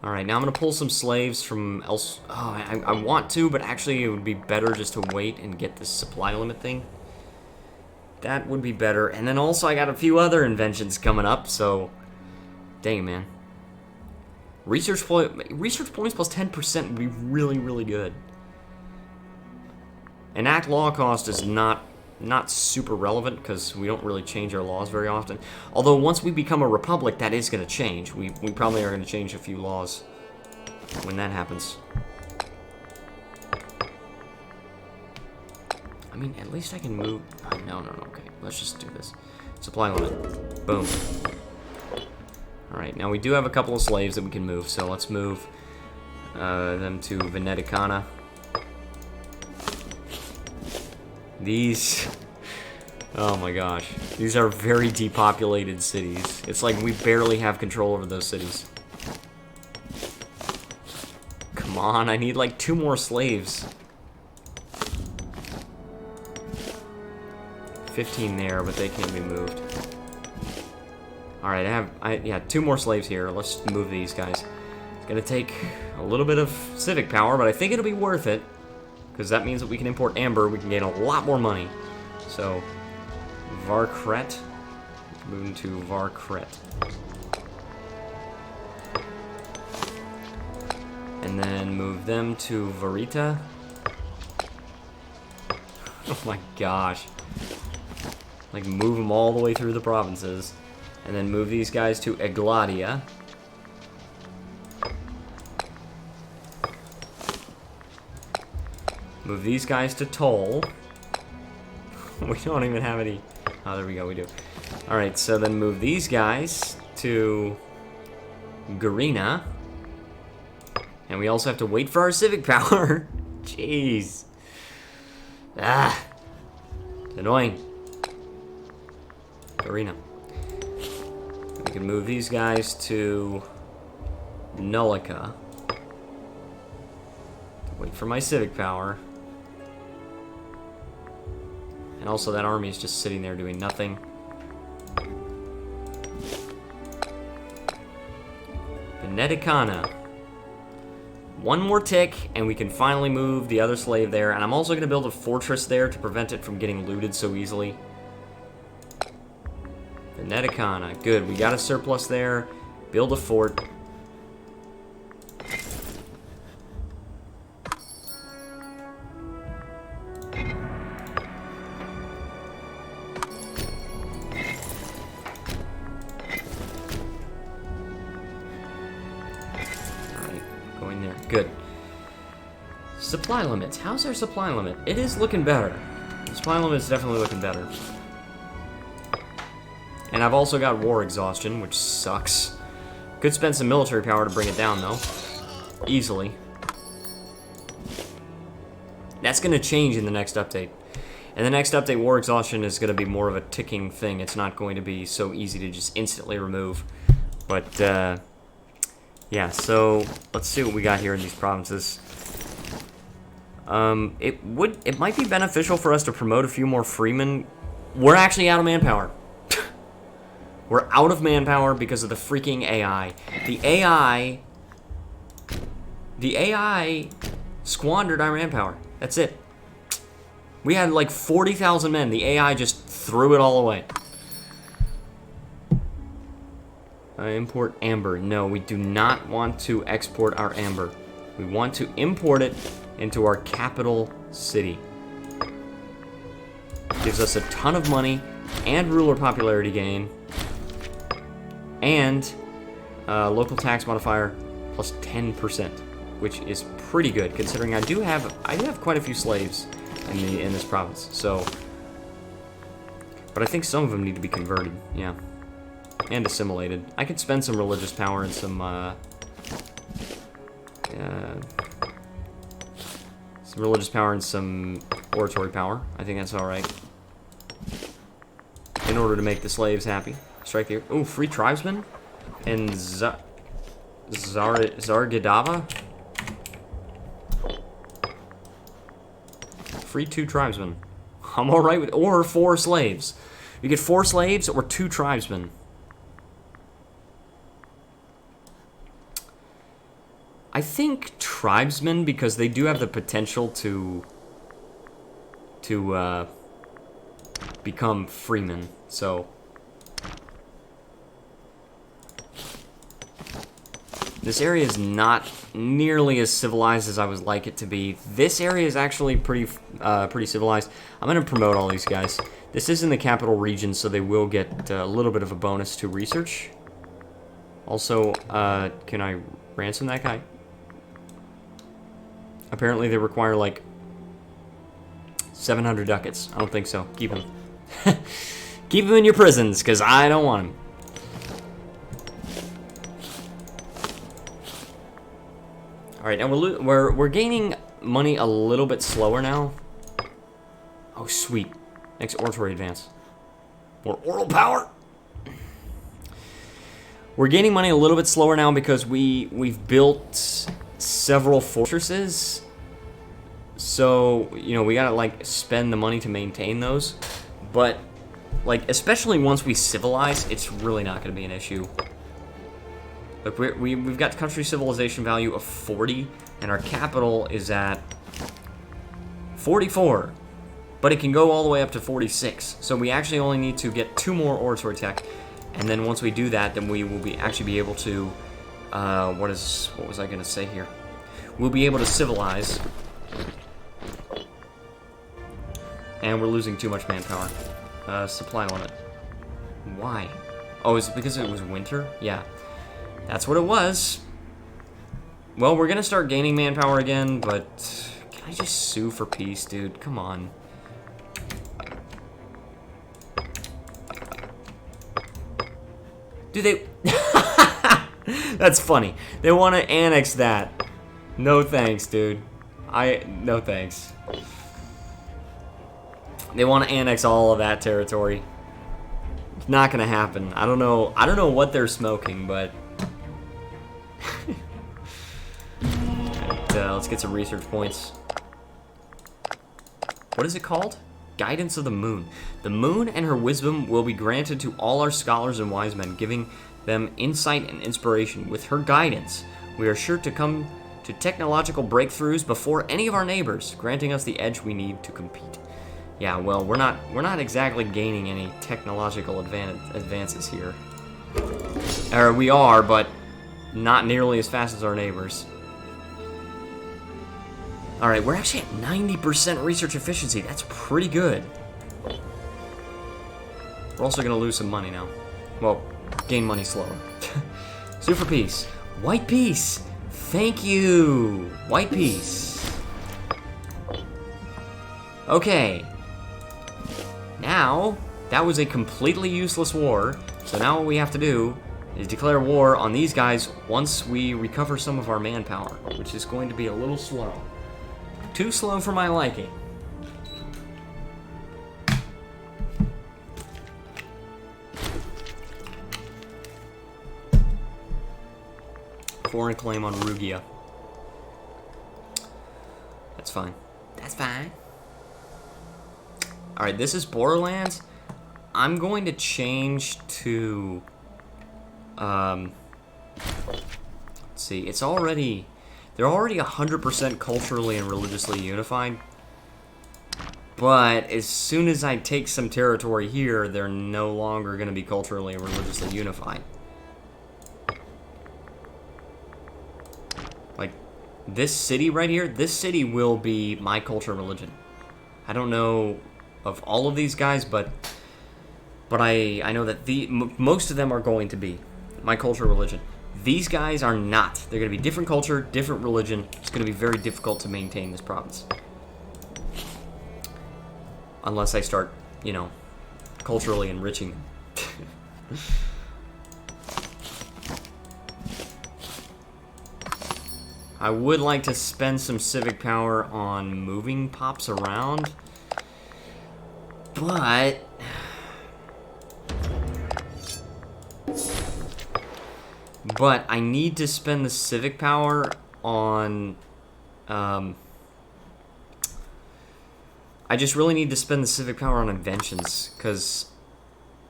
Alright, now I'm gonna pull some slaves from else. Oh, I want to, but actually it would be better just to wait and get this supply limit thing. That would be better. And then also I got a few other inventions coming up, so... Dang, man. Research points plus 10% would be really, really good. Enact law cost is not super relevant, because we don't really change our laws very often. Although once we become a republic, that is going to change. We probably are going to change a few laws when that happens. I mean, at least I can move... Oh, no, okay. Let's just do this. Supply limit. Boom. Alright, now we do have a couple of slaves that we can move, so let's move them to Veneticana. These... Oh my gosh. These are very depopulated cities. It's like we barely have control over those cities. Come on, I need like 2 more slaves. 15 there, but they can't be moved. Alright, yeah, 2 more slaves here. Let's move these guys. It's gonna take a little bit of civic power, but I think it'll be worth it. Because that means that we can import amber, we can gain a lot more money. So, Varkret. Moving to Varkret. And then move them to Varita. Oh my gosh. Like, move them all the way through the provinces. And then move these guys to Egladia. Move these guys to Toll. We don't even have any... Oh, there we go, we do. Alright, so then move these guys to Garina. And we also have to wait for our civic power. Jeez. Ah. It's annoying. Garina. We can move these guys to Nullica. Wait for my civic power. And also that army is just sitting there doing nothing. Veneticana. 1 more tick, and we can finally move the other slave there. And I'm also going to build a fortress there to prevent it from getting looted so easily. Veneticana. Good, we got a surplus there. Build a fort. Going there. Good. Supply limits. How's our supply limit? It is looking better. The supply limit is definitely looking better. And I've also got war exhaustion, which sucks. Could spend some military power to bring it down, though. Easily. That's going to change in the next update. In the next update, war exhaustion is going to be more of a ticking thing. It's not going to be so easy to just instantly remove. But, yeah, so let's see what we got here in these provinces. It might be beneficial for us to promote a few more freemen. We're actually out of manpower. We're out of manpower because of the freaking AI. The AI squandered our manpower. That's it. We had like 40,000 men. The AI just threw it all away. Import amber. No, we do not want to export our amber. We want to import it into our capital city. Gives us a ton of money and ruler popularity gain. And local tax modifier plus 10%, which is pretty good considering I do have quite a few slaves in this province. So, but I think some of them need to be converted. Yeah. And assimilated. I could spend some religious power and some religious power and some oratory power. I think that's alright. In order to make the slaves happy. Strike the... Ooh, free tribesmen? And Zargadava? Free 2 tribesmen. I'm alright with... Or 4 slaves. You get 4 slaves or 2 tribesmen. I think tribesmen, because they do have the potential to become freemen, so... This area is not nearly as civilized as I would like it to be. This area is actually pretty civilized. I'm going to promote all these guys. This is in the capital region, so they will get a little bit of a bonus to research. Also, can I ransom that guy? Apparently they require, like, 700 ducats. I don't think so. Keep him. Keep them in your prisons, because I don't want them. Alright, now we're gaining money a little bit slower now. Oh, sweet. Next oratory advance. More oral power. We're gaining money a little bit slower now because we've built several fortresses. So, you know, we gotta, like, spend the money to maintain those. But, like, especially once we civilize, it's really not gonna be an issue. Look, we've got country civilization value of 40, and our capital is at 44. But it can go all the way up to 46. So we actually only need to get 2 more oratory tech. And then once we do that, then we will actually be able to, what was I going to say here? We'll be able to civilize. And we're losing too much manpower. Supply limit. Why? Oh, is it because it was winter? Yeah. That's what it was. Well, we're going to start gaining manpower again, but can I just sue for peace, dude? Come on. Do they... That's funny. They want to annex that. No thanks, dude. No thanks. They want to annex all of that territory. It's not gonna happen. I don't know what they're smoking, but... let's get some research points. What is it called? Guidance of the Moon. The moon and her wisdom will be granted to all our scholars and wise men, giving them insight and inspiration. With her guidance, we are sure to come to technological breakthroughs before any of our neighbors, granting us the edge we need to compete. Yeah, well, we're not exactly gaining any technological advances here. Or we are, but not nearly as fast as our neighbors. Alright, we're actually at 90% research efficiency. That's pretty good. We're also going to lose some money now. Well, gain money slower. Sue for peace. White peace! Thank you! White peace. Okay. Now, that was a completely useless war. So now what we have to do is declare war on these guys once we recover some of our manpower, which is going to be a little slow. Too slow for my liking. Foreign claim on Rugia. That's fine. That's fine. Alright, this is Borderlands. I'm going to change to... let's see, it's already... They're already 100% culturally and religiously unified. But as soon as I take some territory here, they're no longer going to be culturally and religiously unified. Like, this city right here, this city will be my culture and religion. I don't know of all of these guys, but I know that most of them are going to be my culture and religion. These guys are not. They're going to be different culture, different religion. It's going to be very difficult to maintain this province. Unless I start, you know, culturally enriching them. I would like to spend some civic power on moving pops around. But... But I need to spend the civic power on, I just really need to spend the civic power on inventions, because,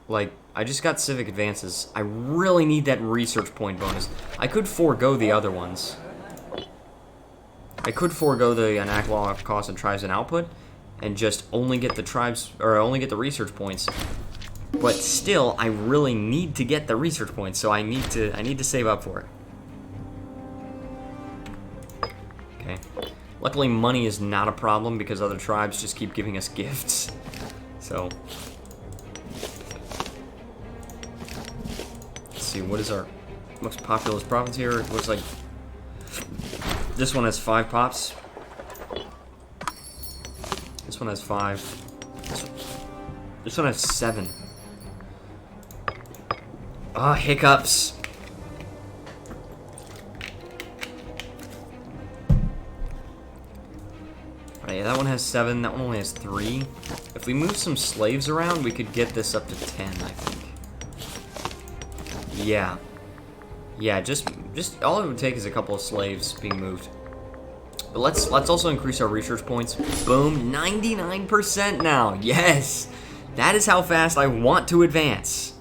like, I just got civic advances. I really need that research point bonus. I could forego the other ones. I could forego the analog cost and tribes and output, and just only get the tribes, or only get the research points. But still, I really need to get the research points, so I need to save up for it. Okay. Luckily, money is not a problem because other tribes just keep giving us gifts. So, let's see, what is our most populous province here? It looks like this one has 5 pops. This one has 5. This one has 7. Oh, hiccups. Alright, yeah, that one has 7, that one only has 3. If we move some slaves around, we could get this up to 10, I think. Yeah. Yeah, just all it would take is a couple of slaves being moved. But let's also increase our research points. Boom, 99% now. Yes! That is how fast I want to advance.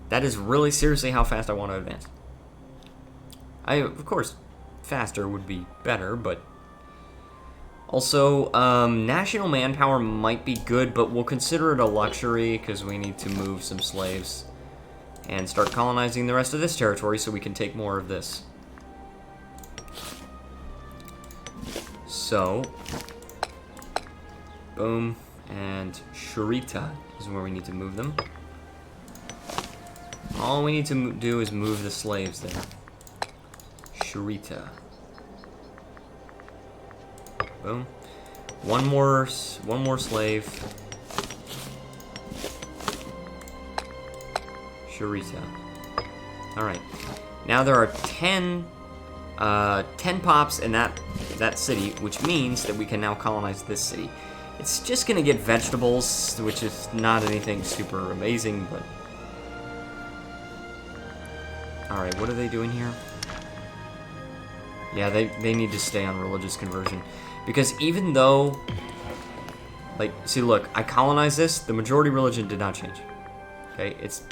That is really seriously how fast I want to advance. Of course, faster would be better, but... Also, national manpower might be good, but we'll consider it a luxury because we need to move some slaves and start colonizing the rest of this territory so we can take more of this. So, boom, and Shurita is where we need to move them. All we need to do is move the slaves there. Shurita. Boom. One more slave. Shurita. All right. Now there are 10 pops in that city, which means that we can now colonize this city. It's just gonna get vegetables, which is not anything super amazing, but... Alright, what are they doing here? Yeah, they need to stay on religious conversion. Because even though... Like, see, look, I colonized this, the majority religion did not change. Okay, it's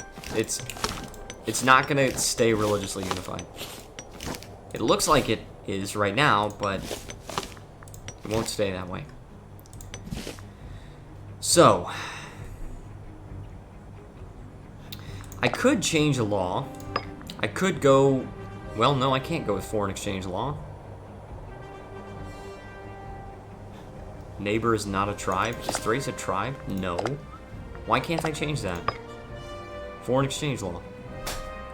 not gonna stay religiously unified. It looks like it is right now, but it won't stay that way. So, I could change a law. I could go... Well, no, I can't go with foreign exchange law. Neighbor is not a tribe. Is Thrace a tribe? No. Why can't I change that? Foreign exchange law.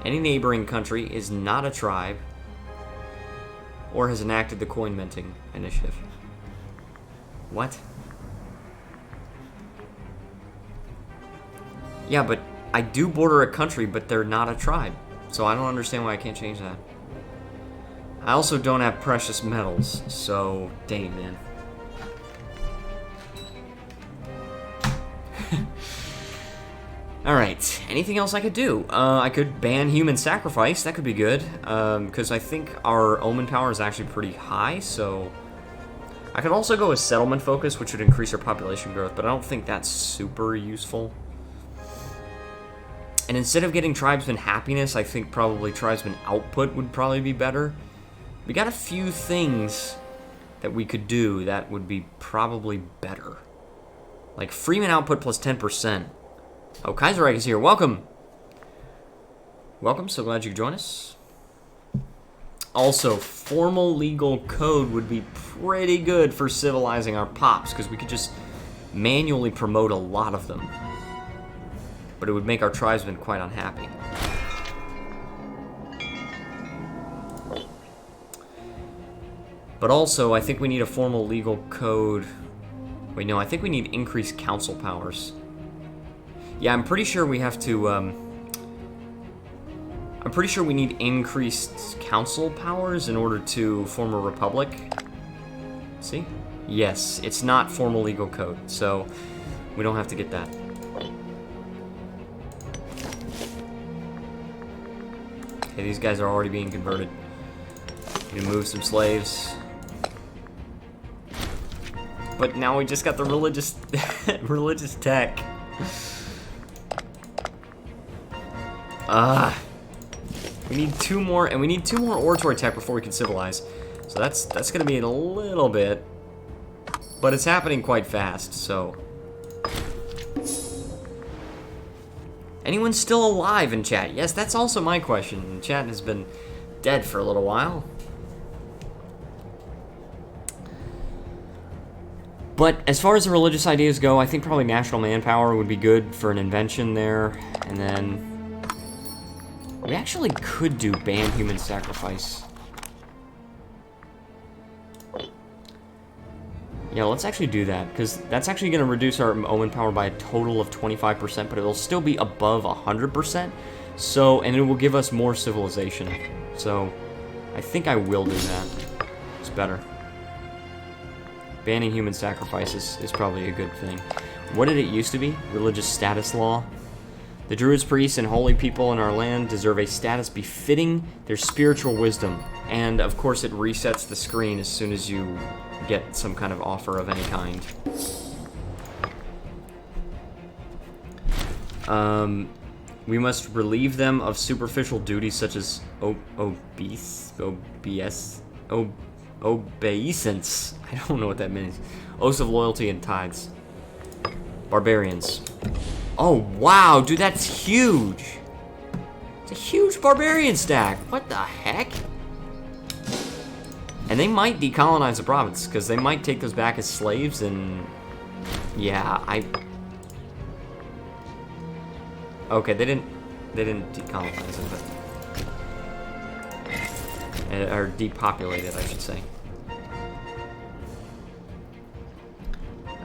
Any neighboring country is not a tribe or has enacted the coin minting initiative. What? Yeah, but I do border a country, but they're not a tribe. So I don't understand why I can't change that. I also don't have precious metals, so dang, man. Alright, anything else I could do? I could ban human sacrifice, that could be good, because I think our omen power is actually pretty high, so... I could also go with settlement focus, which would increase our population growth, but I don't think that's super useful. And instead of getting tribesman happiness, I think probably tribesman output would probably be better. We got a few things that we could do that would be probably better. Like freeman output plus 10%. Oh, Kaiserreich is here. Welcome. Welcome. So glad you could join us. Also, formal legal code would be pretty good for civilizing our pops, because we could just manually promote a lot of them. But it would make our tribesmen quite unhappy. But also, I think we need a formal legal code. Wait, no, I think we need increased council powers. Yeah, I'm pretty sure we have to, I'm pretty sure we need increased council powers in order to form a republic. See? Yes, it's not formal legal code, so we don't have to get that. Okay, these guys are already being converted. We move some slaves. But now we just got the religious religious tech. We need 2 more, and we need 2 more oratory tech before we can civilize. So that's gonna be in a little bit. But it's happening quite fast, so. Anyone still alive in chat? Yes, that's also my question. Chat has been dead for a little while. But as far as the religious ideas go, I think probably national manpower would be good for an invention there. And then we actually could do ban human sacrifice. Yeah, let's actually do that, because that's actually going to reduce our omen power by a total of 25%, but it'll still be above 100%. So, and it will give us more civilization. So, I think I will do that. It's better. Banning human sacrifices is probably a good thing. What did it used to be? Religious status law. The druids, priests, and holy people in our land deserve a status befitting their spiritual wisdom. And, of course, it resets the screen as soon as you get some kind of offer of any kind. We must relieve them of superficial duties such as obeisance. I don't know what that means. Oaths of loyalty and tithes. Barbarians. Oh, wow, dude, that's huge. It's a huge barbarian stack. What the heck? And they might decolonize the province, because they might take those back as slaves, and... yeah, okay, they didn't decolonize them, but... or depopulate it, I should say.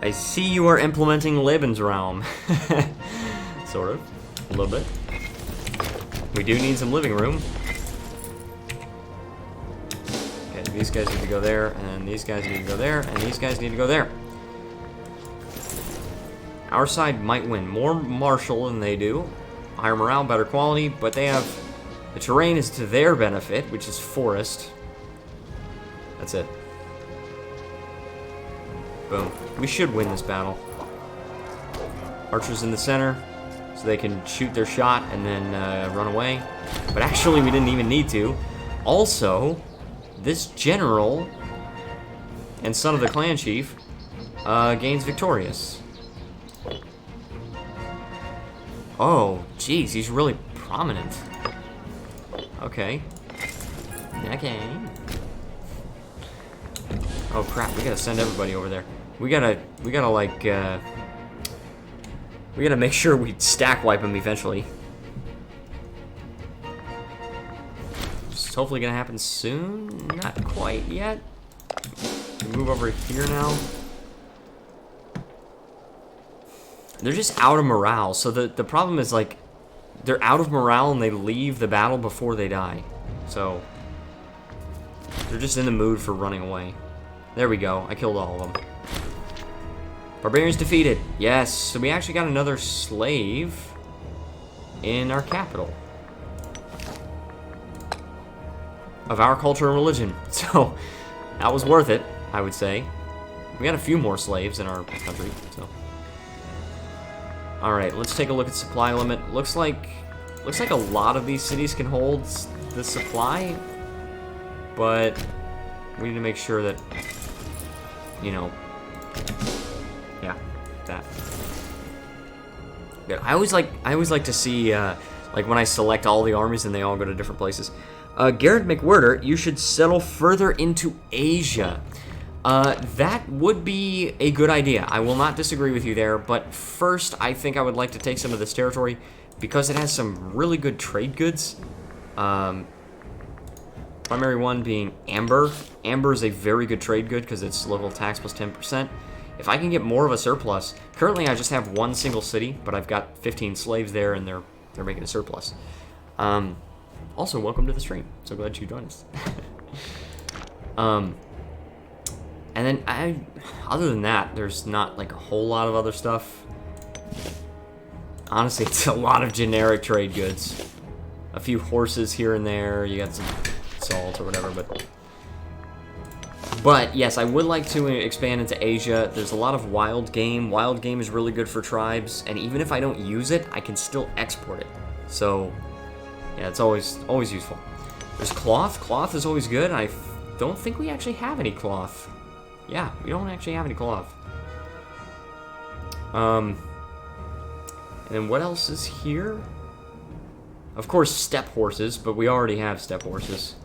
I see you are implementing Lebensraum. Sort of. A little bit. We do need some living room. Okay, these guys need to go there, and these guys need to go there, and these guys need to go there. Our side might win more martial than they do. Higher morale, better quality, but they have... the terrain is to their benefit, which is forest. That's it. Boom. We should win this battle. Archers in the center, so they can shoot their shot and then run away. But actually, we didn't even need to. Also, this general and son of the clan chief gains victorious. Oh, geez, he's really prominent. Okay. Okay. Oh crap, we gotta send everybody over there. We gotta like, we gotta make sure we stack wipe them eventually. It's hopefully gonna happen soon. Not quite yet. We move over here now. They're just out of morale. So the problem is, like, they're out of morale and they leave the battle before they die. So they're just in the mood for running away. There we go. I killed all of them. Barbarians defeated. Yes. So we actually got another slave in our capital of our culture and religion. So that was worth it, I would say. We got a few more slaves in our country. So, all right. Let's take a look at supply limit. Looks like a lot of these cities can hold the supply, but we need to make sure that, you know, yeah, that. Good. I always like to see, like, when I select all the armies and they all go to different places. Garrett McWhirter, you should settle further into Asia. That would be a good idea. I will not disagree with you there, but first, I think I would like to take some of this territory because it has some really good trade goods. Primary one being amber. Amber is a very good trade good because it's local tax plus 10%. If I can get more of a surplus, currently I just have one single city, but I've got 15 slaves there and they're making a surplus. Also, welcome to the stream. So glad you joined us. And then other than that, there's not like a whole lot of other stuff. Honestly, it's a lot of generic trade goods. A few horses here and there. You got some salt or whatever, but yes, I would like to expand into Asia. There's a lot of wild game. Wild game is really good for tribes, and even if I don't use it, I can still export it. So, yeah, it's always useful. There's cloth. Cloth is always good. I don't think we actually have any cloth. Yeah, we don't actually have any cloth. And then what else is here? Of course, steppe horses, but we already have steppe horses.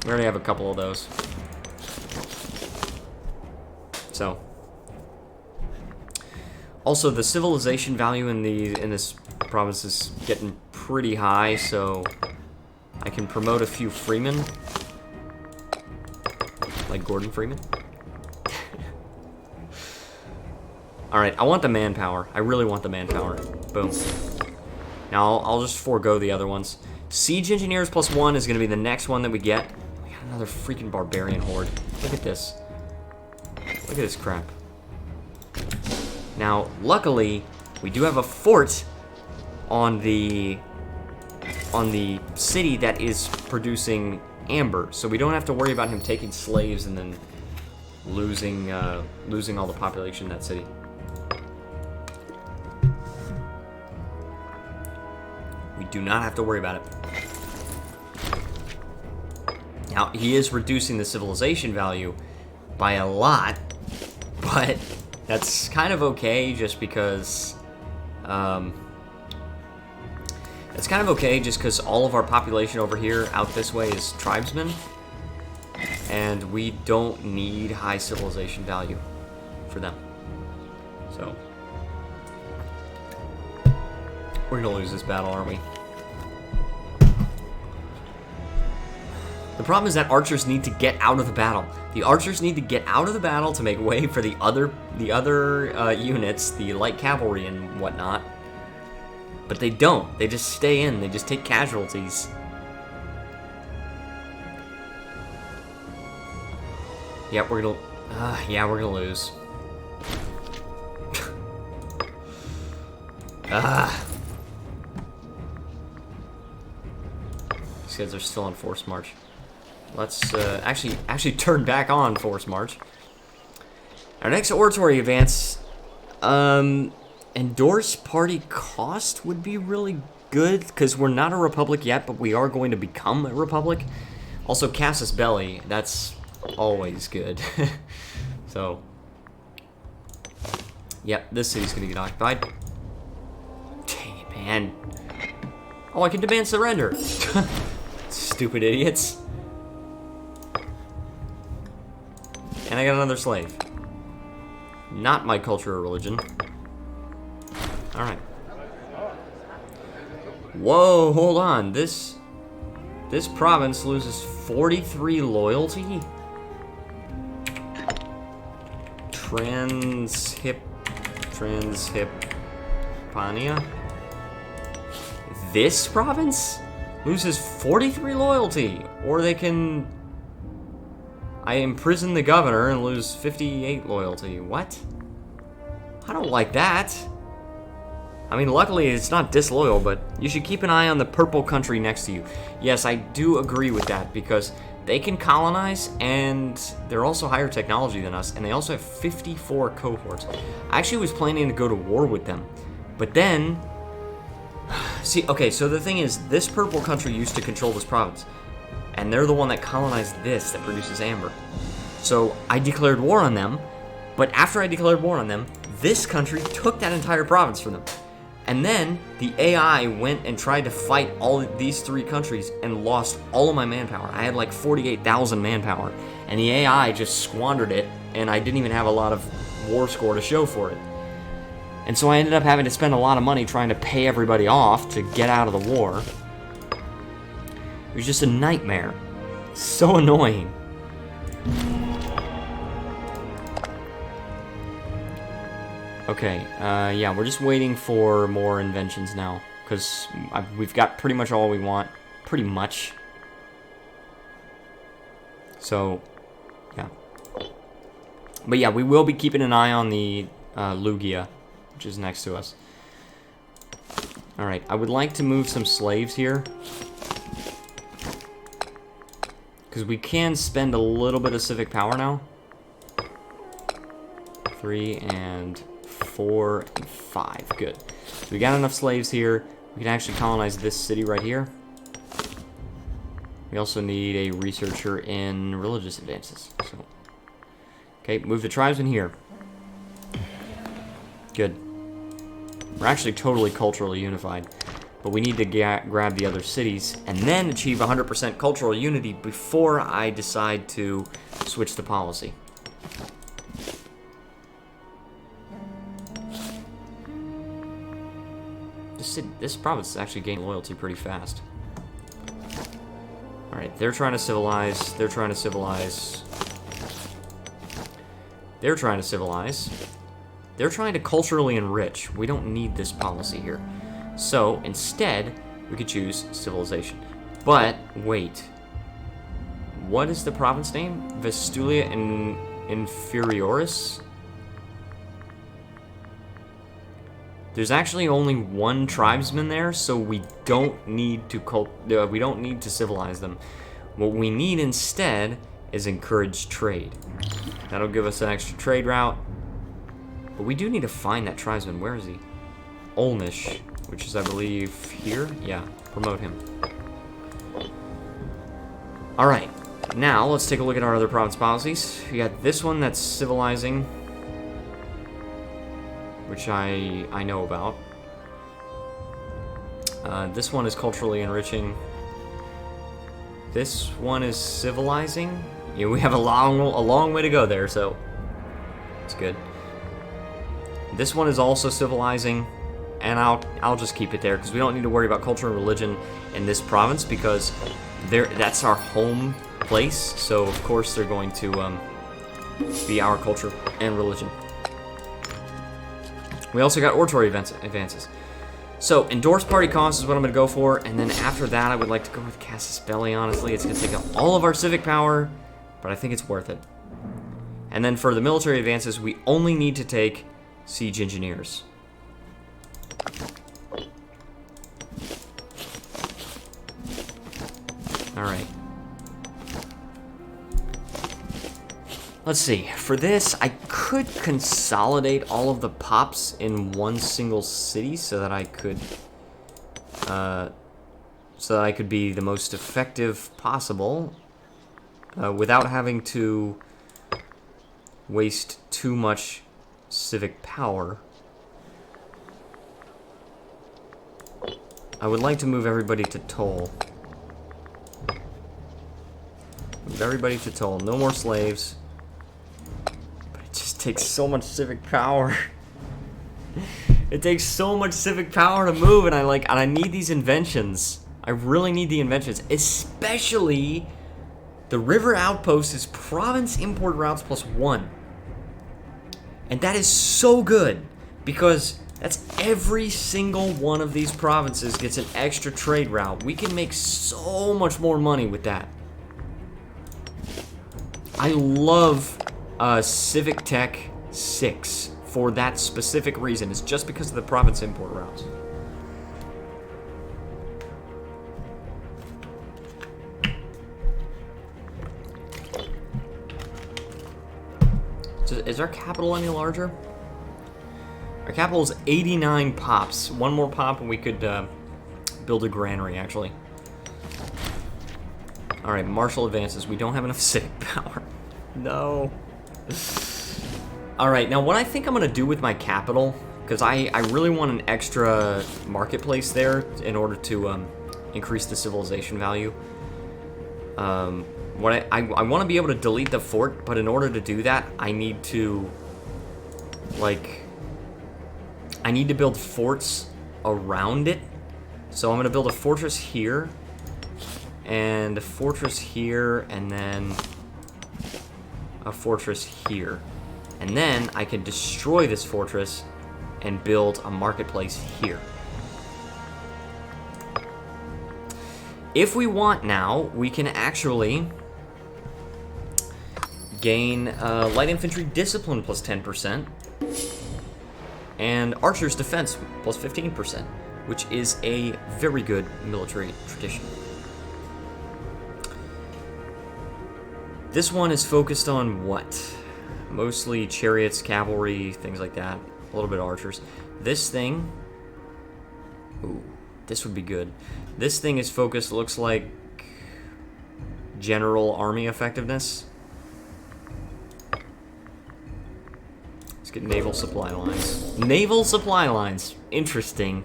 We already have a couple of those. So, also the civilization value in this province is getting pretty high, so I can promote a few freemen, like Gordon Freeman. All right, I want the manpower. I really want the manpower. Boom. Now, I'll just forego the other ones. Siege Engineers +1 is going to be the next one that we get. We got another freaking barbarian horde. Look at this. Look at this crap. Now, luckily, we do have a fort on the city that is producing amber, so we don't have to worry about him taking slaves and then losing all the population in that city. We do not have to worry about it. Now, he is reducing the civilization value by a lot, but that's kind of okay just because it's kind of okay just because all of our population over here out this way is tribesmen, and we don't need high civilization value for them. So we're gonna lose this battle, aren't we? The problem is that archers need to get out of the battle. The archers need to get out of the battle to make way for the other units, the light cavalry and whatnot. But they don't. They just stay in. They just take casualties. Yeah, we're gonna lose. These guys are still on forced march. Let's actually turn back on forced march. Our next oratory advance, endorse party cost would be really good because we're not a republic yet, but we are going to become a republic. Also, Casus Belli, that's always good. So, yep, this city's gonna get occupied. Dang it, man. Oh, I can demand surrender. Stupid idiots. And I got another slave. Not my culture or religion. Alright. Whoa, hold on. This province loses 43 loyalty? Transhispania? This province loses 43 loyalty, or they can... I imprison the governor and lose 58 loyalty. What? I don't like that. I mean, luckily it's not disloyal, but you should keep an eye on the purple country next to you. Yes, I do agree with that, because they can colonize, and they're also higher technology than us, and they also have 54 cohorts. I actually was planning to go to war with them, but then... See, okay, so the thing is, this purple country used to control this province, and they're the one that colonized this that produces amber. So I declared war on them, but after I declared war on them, this country took that entire province from them. And then the AI went and tried to fight all of these three countries and lost all of my manpower. I had like 48,000 manpower, and the AI just squandered it, and I didn't even have a lot of war score to show for it. And so I ended up having to spend a lot of money trying to pay everybody off to get out of the war. It was just a nightmare. So annoying. Okay, yeah, we're just waiting for more inventions now, because we've got pretty much all we want. Pretty much. So, yeah. But yeah, we will be keeping an eye on the Lugia, which is next to us. Alright, I would like to move some slaves here, because we can spend a little bit of civic power now. 3 and 4 and 5. Good. So we got enough slaves here. We can actually colonize this city right here. We also need a researcher in religious advances. So, okay, move the tribesmen here. Good. We're actually totally culturally unified. But we need to grab the other cities and then achieve 100% cultural unity before I decide to switch the policy. This province is actually gaining loyalty pretty fast. Alright, they're trying to civilize. They're trying to civilize. They're trying to civilize. They're trying to culturally enrich. We don't need this policy here. So, instead, we could choose Civilization. But, wait. What is the province name? Vestulia Inferioris? There's actually only one tribesman there, so we don't need to civilize them. What we need instead is encourage trade. That'll give us an extra trade route. But we do need to find that tribesman. Where is he? Olnish, which is, I believe, here? Yeah, promote him. Alright, now let's take a look at our other province policies. We got this one that's civilizing, which I know about. This one is culturally enriching. This one is civilizing. Yeah, we have a long way to go there, so it's good. This one is also civilizing, and I'll just keep it there because we don't need to worry about culture and religion in this province because that's our home place. So of course they're going to be our culture and religion. We also got oratory advances. So, endorsed party cost is what I'm going to go for, and then after that I would like to go with Casus Belli, honestly. It's going to take up all of our civic power, but I think it's worth it. And then for the military advances, we only need to take siege engineers. Alright. Let's see, for this, I could consolidate all of the pops in one single city so that I could be the most effective possible without having to waste too much civic power. I would like to move everybody to toll. Move everybody to toll. No more slaves. Takes so much civic power. It takes so much civic power to move, and I need these inventions. I really need the inventions, especially the river outpost is province import routes +1, and that is so good because that's every single one of these provinces gets an extra trade route. We can make so much more money with that. I love Civic Tech 6 for that specific reason. It's just because of the province import routes. So is our capital any larger? Our capital is 89 pops. One more pop and we could build a granary, actually. Alright, martial advances. We don't have enough civic power. No. Alright, now what I think I'm going to do with my capital, because I really want an extra marketplace there in order to increase the civilization value. I want to be able to delete the fort, but in order to do that, I need to, I need to build forts around it. So I'm going to build a fortress here, and a fortress here, and then a fortress here. And then I can destroy this fortress and build a marketplace here. If we want now, we can actually gain light infantry discipline +10% and archer's defense +15%, which is a very good military tradition. This one is focused on what? Mostly chariots, cavalry, things like that. A little bit of archers. This thing... Ooh, this would be good. This thing is focused, looks like, general army effectiveness. Let's get naval supply lines. Naval supply lines. Interesting.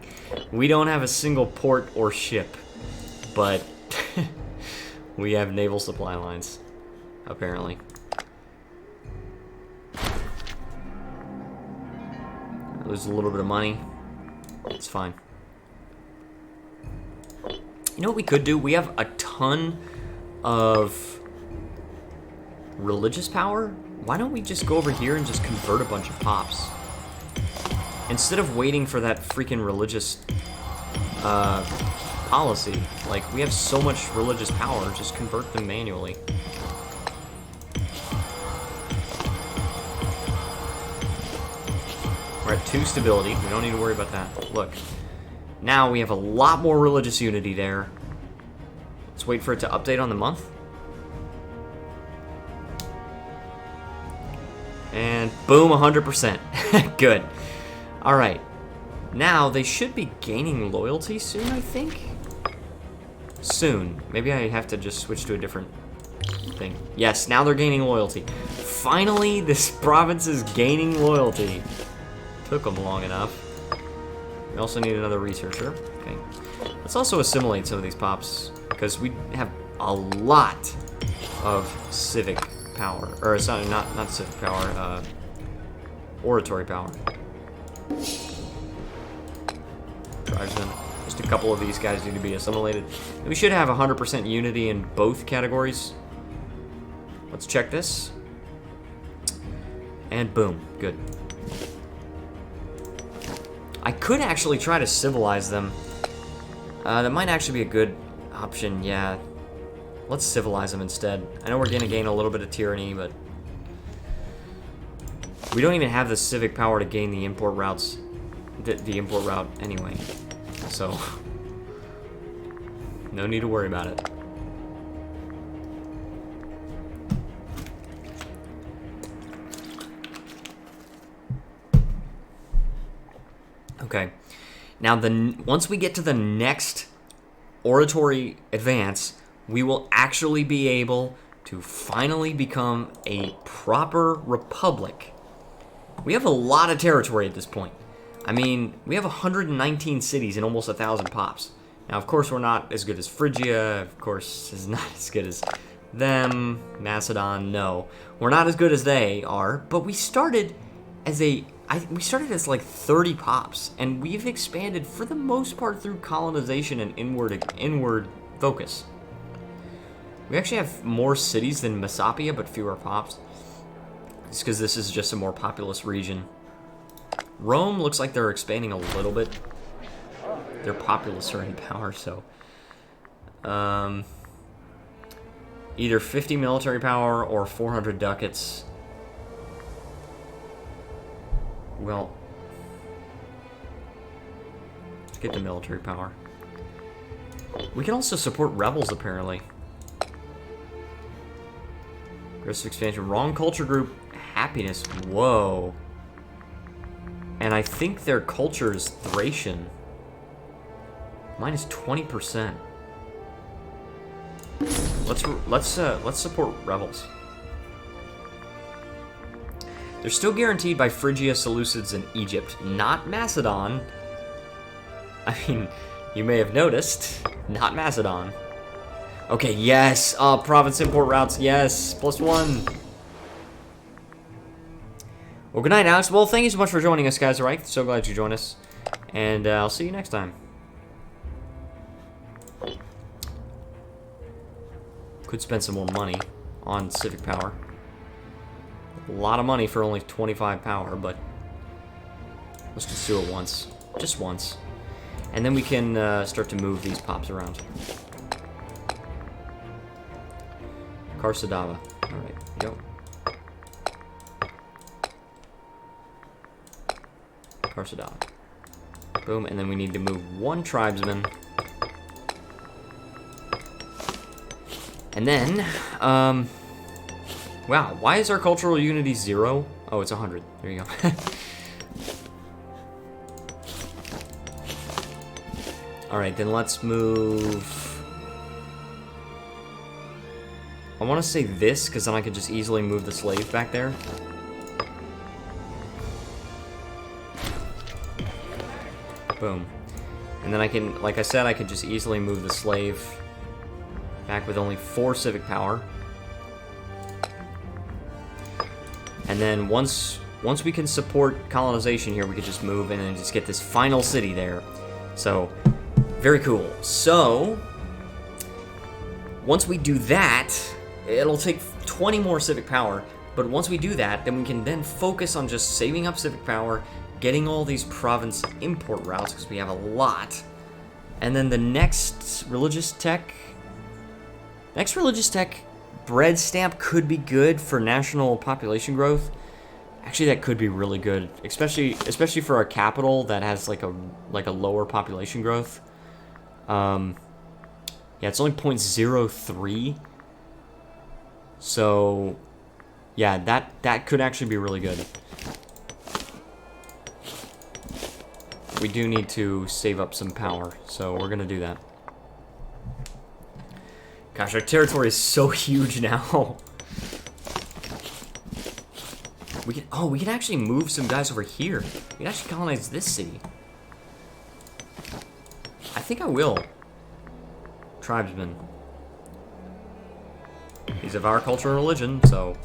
We don't have a single port or ship, but we have naval supply lines. Apparently. Lose a little bit of money. It's fine. You know what we could do? We have a ton of religious power. Why don't we just go over here and just convert a bunch of pops? Instead of waiting for that freaking religious policy. Like, we have so much religious power, just convert them manually. We're at 2 stability. We don't need to worry about that. Look. Now we have a lot more religious unity there. Let's wait for it to update on the month. And boom, 100%. Good. Alright. Now, they should be gaining loyalty soon, I think? Soon. Maybe I have to just switch to a different thing. Yes, now they're gaining loyalty. Finally, this province is gaining loyalty. Took them long enough. We also need another researcher. Okay. Let's also assimilate some of these pops, because we have a lot of civic power. Or, sorry, not civic power, oratory power. Tribesmen. Just a couple of these guys need to be assimilated. And we should have 100% unity in both categories. Let's check this. And boom. Good. I could actually try to civilize them. That might actually be a good option, yeah. Let's civilize them instead. I know we're going to gain a little bit of tyranny, but we don't even have the civic power to gain the import routes, the import route anyway. So, no need to worry about it. Okay. Now, once we get to the next oratory advance, we will actually be able to finally become a proper republic. We have a lot of territory at this point. I mean, we have 119 cities and almost 1,000 pops. Now, of course, we're not as good as Phrygia. Of course, is not as good as them. Macedon, no. We're not as good as they are, but we started as we started as like 30 pops, and we've expanded for the most part through colonization and inward focus. We actually have more cities than Messapia, but fewer pops. It's because this is just a more populous region. Rome looks like they're expanding a little bit. Their populace are in power, so either 50 military power or 400 ducats. Well, let's get the military power. We can also support rebels, apparently. Aggressive expansion. Wrong culture group. Happiness. Whoa. And I think their culture is Thracian. Minus 20%. Let's support rebels. They're still guaranteed by Phrygia, Seleucids, and Egypt, not Macedon. I mean, you may have noticed, not Macedon. Okay, yes, province import routes, yes, +1. Well, good night, Alex. Well, thank you so much for joining us, guys, alright? So glad you joined us. And I'll see you next time. Could spend some more money on civic power. A lot of money for only 25 power, but let's just do it once. Just once. And then we can start to move these pops around. Karsadava. Alright, go. Karsadava. Boom, and then we need to move 1 tribesman. And then, wow, why is our cultural unity 0? Oh, it's 100. There you go. Alright, then let's move... I want to say this, because then I could just easily move the slave back there. Boom. And then I can, like I said, I could just easily move the slave back with only 4 civic power. And then once we can support colonization here, we could just move in and just get this final city there. So, very cool. So, once we do that, it'll take 20 more civic power. But once we do that, then we can then focus on just saving up civic power, getting all these province import routes, because we have a lot. And then the next religious tech... Next religious tech, bread stamp could be good for national population growth. Actually, that could be really good, especially for a capital that has like a lower population growth. Yeah, it's only 0.03. So, yeah, that could actually be really good. We do need to save up some power, so we're gonna do that. Gosh, our territory is so huge now. We can actually move some guys over here. We can actually colonize this city. I think I will. Tribesmen. These of our culture and religion, so.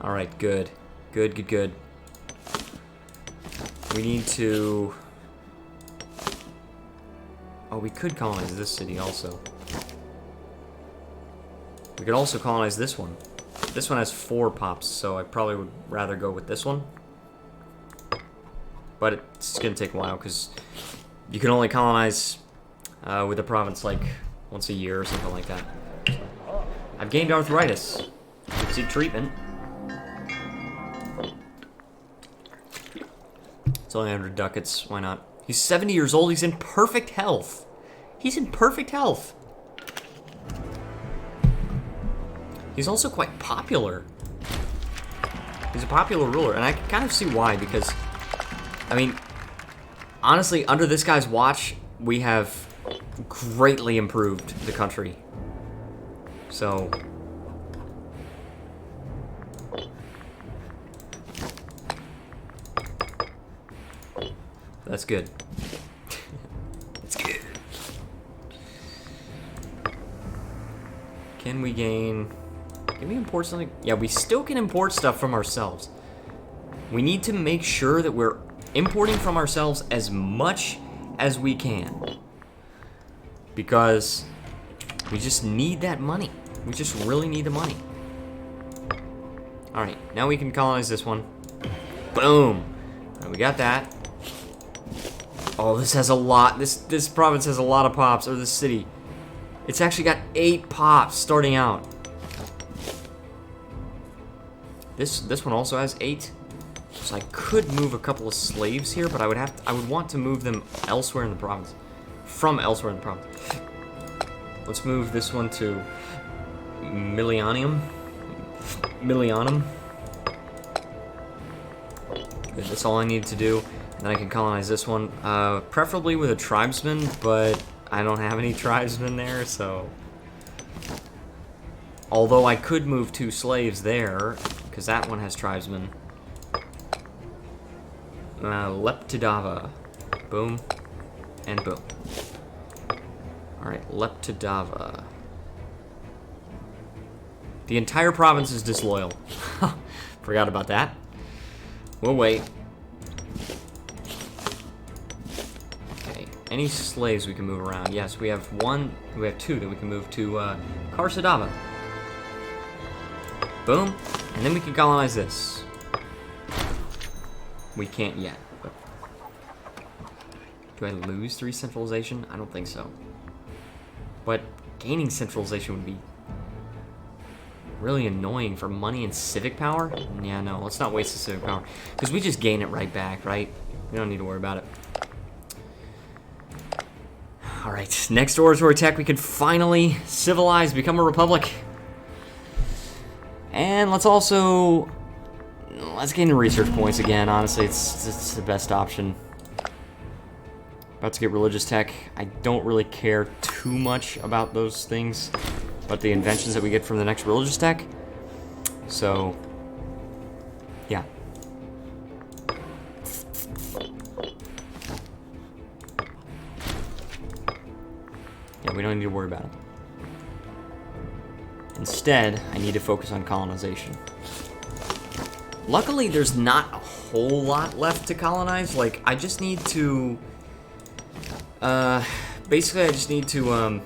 Alright, good. Good. We need to... Oh, we could colonize this city also. We could also colonize this one. This one has 4 pops, so I probably would rather go with this one. But it's gonna take a while, because you can only colonize with a province like once a year or something like that. I've gained arthritis. Should seek treatment. It's only 100 ducats, why not? He's 70 years old, he's in perfect health. He's in perfect health. He's also quite popular. He's a popular ruler, and I can kind of see why, because, I mean, honestly, under this guy's watch, we have greatly improved the country. So... That's good. That's good. Can we gain... Can we import something? Yeah, we still can import stuff from ourselves. We need to make sure that we're importing from ourselves as much as we can. Because we just need that money. We just really need the money. Alright, now we can colonize this one. Boom! Alright, we got that. Oh, this has a lot. This province has a lot of pops, or this city. It's actually got 8 pops starting out. This one also has 8. So I could move a couple of slaves here, but I would want to move them elsewhere in the province. From elsewhere in the province. Let's move this one to Millennium. Good, that's all I need to do. Then I can colonize this one, preferably with a tribesman, but I don't have any tribesmen there, so... Although I could move 2 slaves there, because that one has tribesmen. Leptidava. Boom. And boom. Alright, Leptidava. The entire province is disloyal. Forgot about that. We'll wait. Any slaves we can move around? Yes, we have 2 that we can move to Karsadava. Boom. And then we can colonize this. We can't yet. But do I lose 3 centralization? I don't think so. But gaining centralization would be really annoying for money and civic power. Yeah, no, let's not waste the civic power. Because we just gain it right back, right? We don't need to worry about it. Alright, next oratory tech, we can finally civilize, become a republic. And let's gain the research points again. Honestly, it's the best option. About to get religious tech. I don't really care too much about those things, but the inventions that we get from the next religious tech. So, yeah. Yeah, we don't need to worry about it. Instead, I need to focus on colonization. Luckily, there's not a whole lot left to colonize. Like, I just need to... basically, I just need to,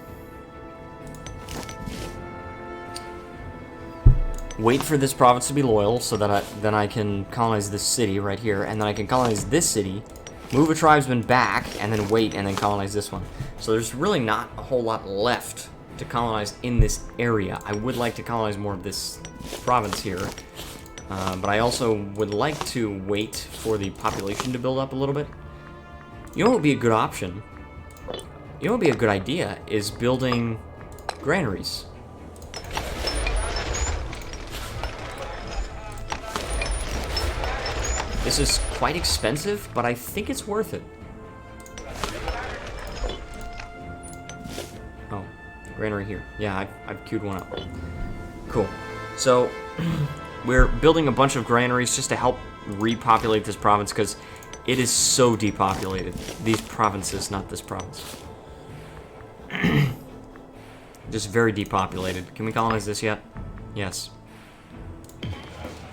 wait for this province to be loyal, so that then I can colonize this city right here, and then I can colonize this city, move a tribesman back, and then wait, and then colonize this one. So there's really not a whole lot left to colonize in this area. I would like to colonize more of this province here, but I also would like to wait for the population to build up a little bit. You know what would be a good option? You know what would be a good idea is building granaries. This is quite expensive, but I think it's worth it. Oh, granary here. Yeah, I've queued one up. Cool. So, we're building a bunch of granaries just to help repopulate this province, because it is so depopulated. These provinces, not this province. Just very depopulated. Can we colonize this yet? Yes.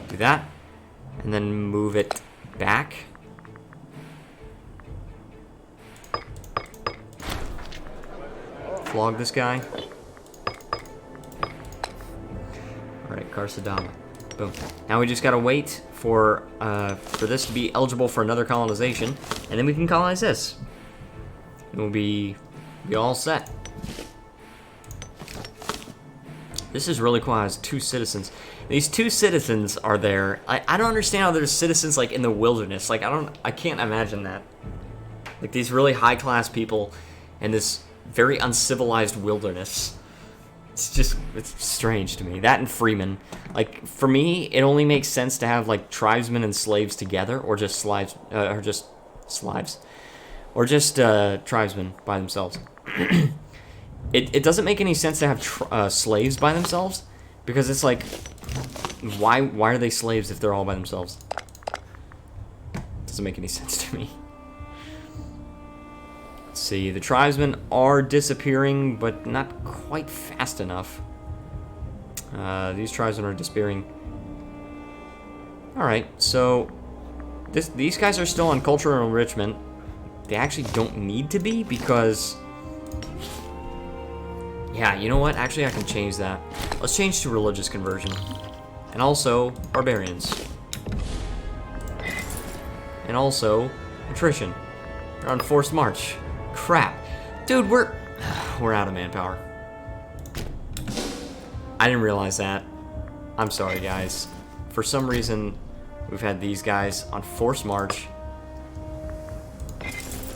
Do that. And then move it back. Flog this guy. Alright, Karsadama. Boom. Now we just gotta wait for this to be eligible for another colonization, and then we can colonize this. And we'll be all set. This is really cool. It has 2 citizens. These 2 citizens are there. I don't understand how there's citizens like in the wilderness. Like I can't imagine that. Like these really high class people in this very uncivilized wilderness. It's strange to me. That and freemen. Like for me, it only makes sense to have like tribesmen and slaves together, or just slaves, or just slaves, or just tribesmen by themselves. It doesn't make any sense to have slaves by themselves, because it's like, why are they slaves if they're all by themselves? Doesn't make any sense to me. Let's see, the tribesmen are disappearing, but not quite fast enough. These tribesmen are disappearing. Alright, so these guys are still on cultural enrichment. They actually don't need to be, because... Yeah, you know what? Actually, I can change that. Let's change to religious conversion. And also, barbarians. And also, attrition. They're on forced march. Crap. Dude, we're out of manpower. I didn't realize that. I'm sorry, guys. For some reason, we've had these guys on forced march.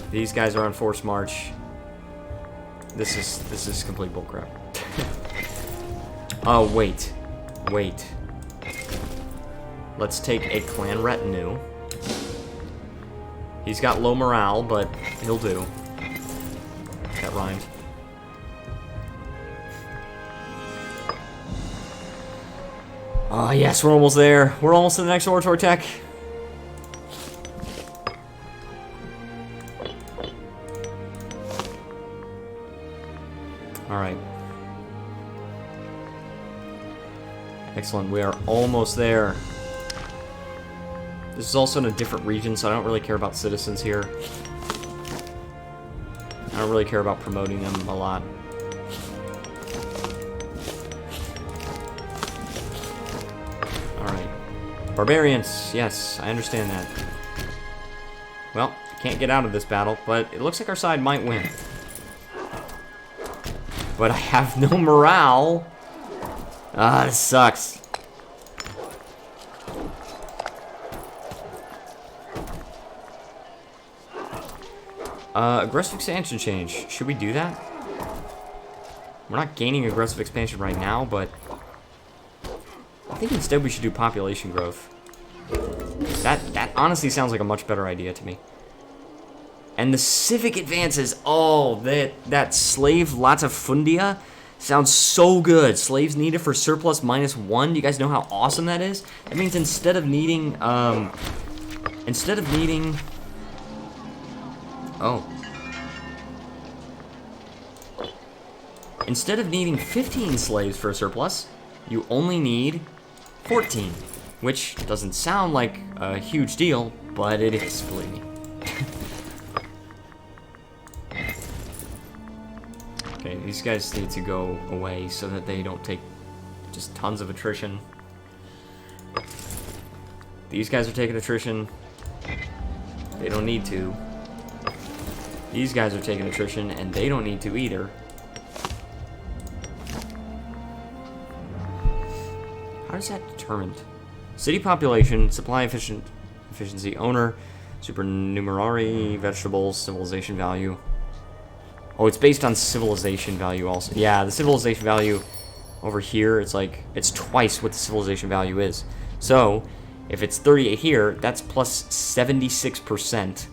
These guys are on forced march. This is complete bullcrap. Oh, wait. Let's take a clan retinue. He's got low morale, but he'll do. That rhymed. Oh, yes, we're almost there. We're almost to the next Orator tech. Alright. Excellent, we are almost there. This is also in a different region, so I don't really care about citizens here. I don't really care about promoting them a lot. Alright. Barbarians, yes, I understand that. Well, can't get out of this battle, but it looks like our side might win. But I have no morale. Ah, this sucks. Aggressive expansion change. Should we do that? We're not gaining aggressive expansion right now, but I think instead we should do population growth. That honestly sounds like a much better idea to me. And the civic advances, oh, that slave latifundia sounds so good. Slaves needed for surplus -1. Do you guys know how awesome that is? That means instead of needing, instead of needing 15 slaves for a surplus, you only need 14. Which doesn't sound like a huge deal, but it is, believe me. Okay, these guys need to go away so that they don't take just tons of attrition. These guys are taking attrition. They don't need to. These guys are taking attrition, and they don't need to either. How is that determined? City population, supply efficiency, owner, supernumerary, vegetables, civilization value. Oh, it's based on civilization value also. Yeah, the civilization value over here, it's like, it's twice what the civilization value is. So, if it's 38 here, that's plus 76%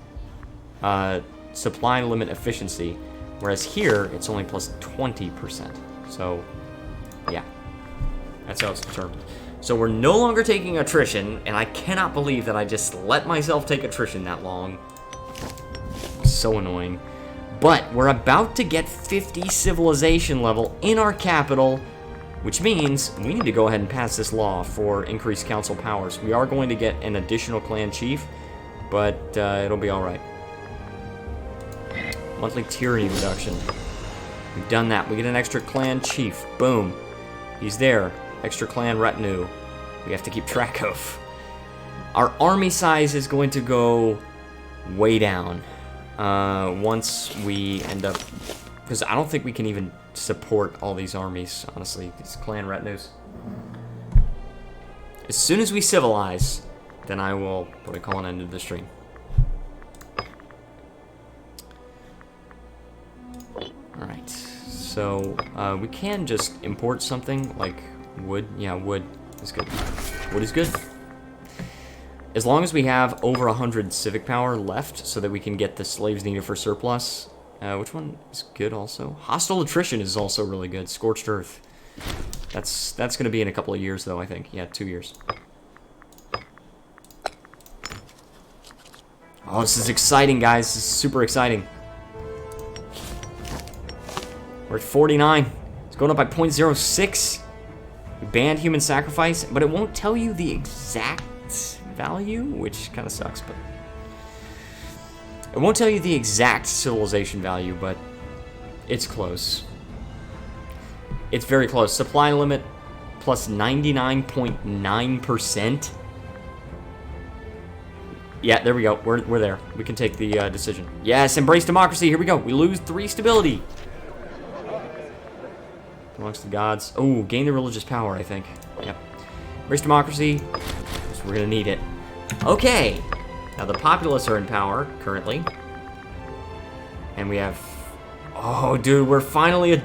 supply limit efficiency. Whereas here, it's only plus 20%. So, yeah. That's how it's determined. So we're no longer taking attrition, and I cannot believe that I just let myself take attrition that long. So annoying. But we're about to get 50 civilization level in our capital, which means we need to go ahead and pass this law for increased council powers. We are going to get an additional clan chief, but it'll be alright. Monthly tyranny reduction. We've done that. We get an extra clan chief. Boom. He's there. Extra clan retinue. We have to keep track of. Our army size is going to go way down once we end up, because I don't think we can even support all these armies, honestly, these clan retinues. As soon as we civilize, then I will call an end to the stream. Alright, so we can just import something like wood. Yeah, wood is good. Wood is good. As long as we have over 100 civic power left so that we can get the slaves needed for surplus. Which one is good also? Hostile attrition is also really good. Scorched earth. That's going to be in a couple of years though, I think. Yeah, 2 years. Oh, this is exciting, guys. This is super exciting. We're at 49. It's going up by 0.06. We banned human sacrifice, but it won't tell you the exact value, which kind of sucks, but it won't tell you the exact civilization value, but it's close. It's very close. Supply limit plus 99.9%. Yeah, there we go. We're there. We can take the decision. Yes, embrace democracy. Here we go. We lose 3 stability. Amongst the gods. Oh, gain the religious power, I think. Yep. Embrace democracy. So we're gonna need it. Okay. Now the populace are in power currently. And we have. Oh, dude, we're finally a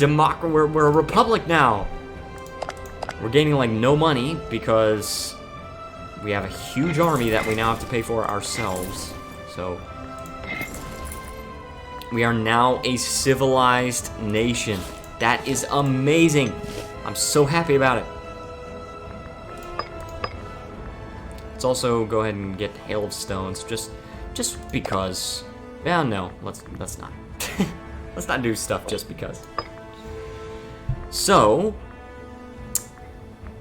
we're a republic now. We're gaining like no money because we have a huge army that we now have to pay for ourselves. So we are now a civilized nation. That is amazing. I'm so happy about it. Let's also go ahead and get Hail of Stones, just because. Yeah, no, let's not. Let's not do stuff just because. So,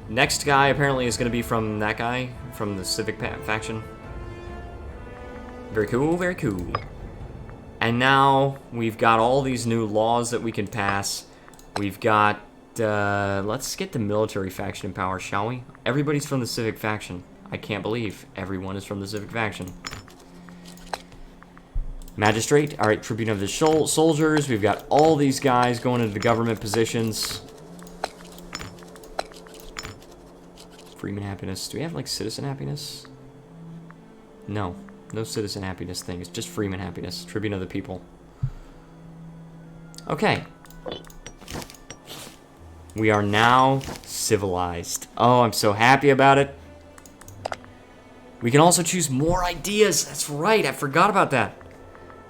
next guy apparently is going to be from that guy, from the Civic faction. Very cool, very cool. And now we've got all these new laws that we can pass. We've got, let's get the military faction in power, shall we? Everybody's from the Civic faction. I can't believe everyone is from the Civic faction. Magistrate, alright, Tribune of the Soldiers. We've got all these guys going into the government positions. Freeman happiness. Do we have, like, citizen happiness? No. No citizen happiness thing. It's just Freeman happiness. Tribune of the people. Okay. We are now civilized. Oh, I'm so happy about it. We can also choose more ideas. That's right, I forgot about that.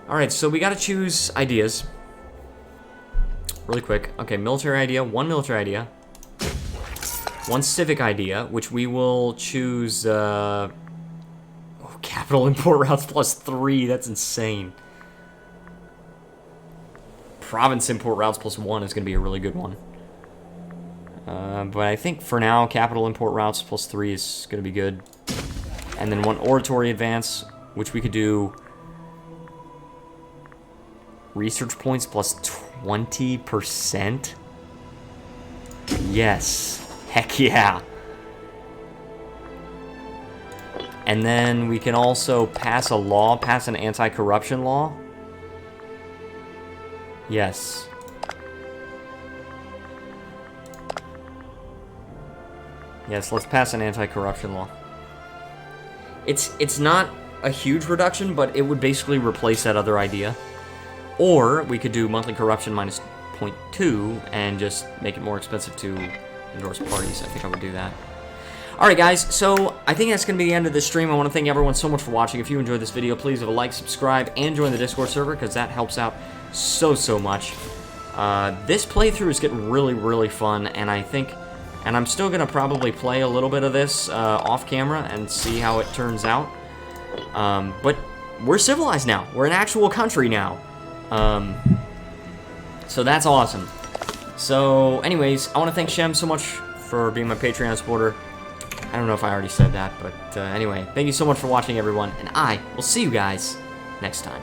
Alright, so we gotta choose ideas. Really quick. Okay, military idea. 1 military idea. 1 civic idea, which we will choose, capital import routes plus 3. That's insane. Province import routes plus 1 is gonna be a really good one. But I think for now, capital import routes plus 3 is going to be good. And then 1 oratory advance, which we could do research points plus 20%. Yes. Heck yeah. And then we can also pass a law, pass an anti-corruption law. Yes. Yes, let's pass an anti-corruption law. It's not a huge reduction, but it would basically replace that other idea. Or we could do monthly corruption minus 0.2 and just make it more expensive to endorse parties. I think I would do that. Alright guys, so I think that's going to be the end of this stream. I want to thank everyone so much for watching. If you enjoyed this video, please leave a like, subscribe, and join the Discord server, because that helps out so much. This playthrough is getting really fun, and I think, and I'm still going to probably play a little bit of this off camera and see how it turns out. But we're civilized now. We're an actual country now. So that's awesome. So anyways, I want to thank Shem so much for being my Patreon supporter. I don't know if I already said that, but anyway, thank you so much for watching, everyone, and I will see you guys next time.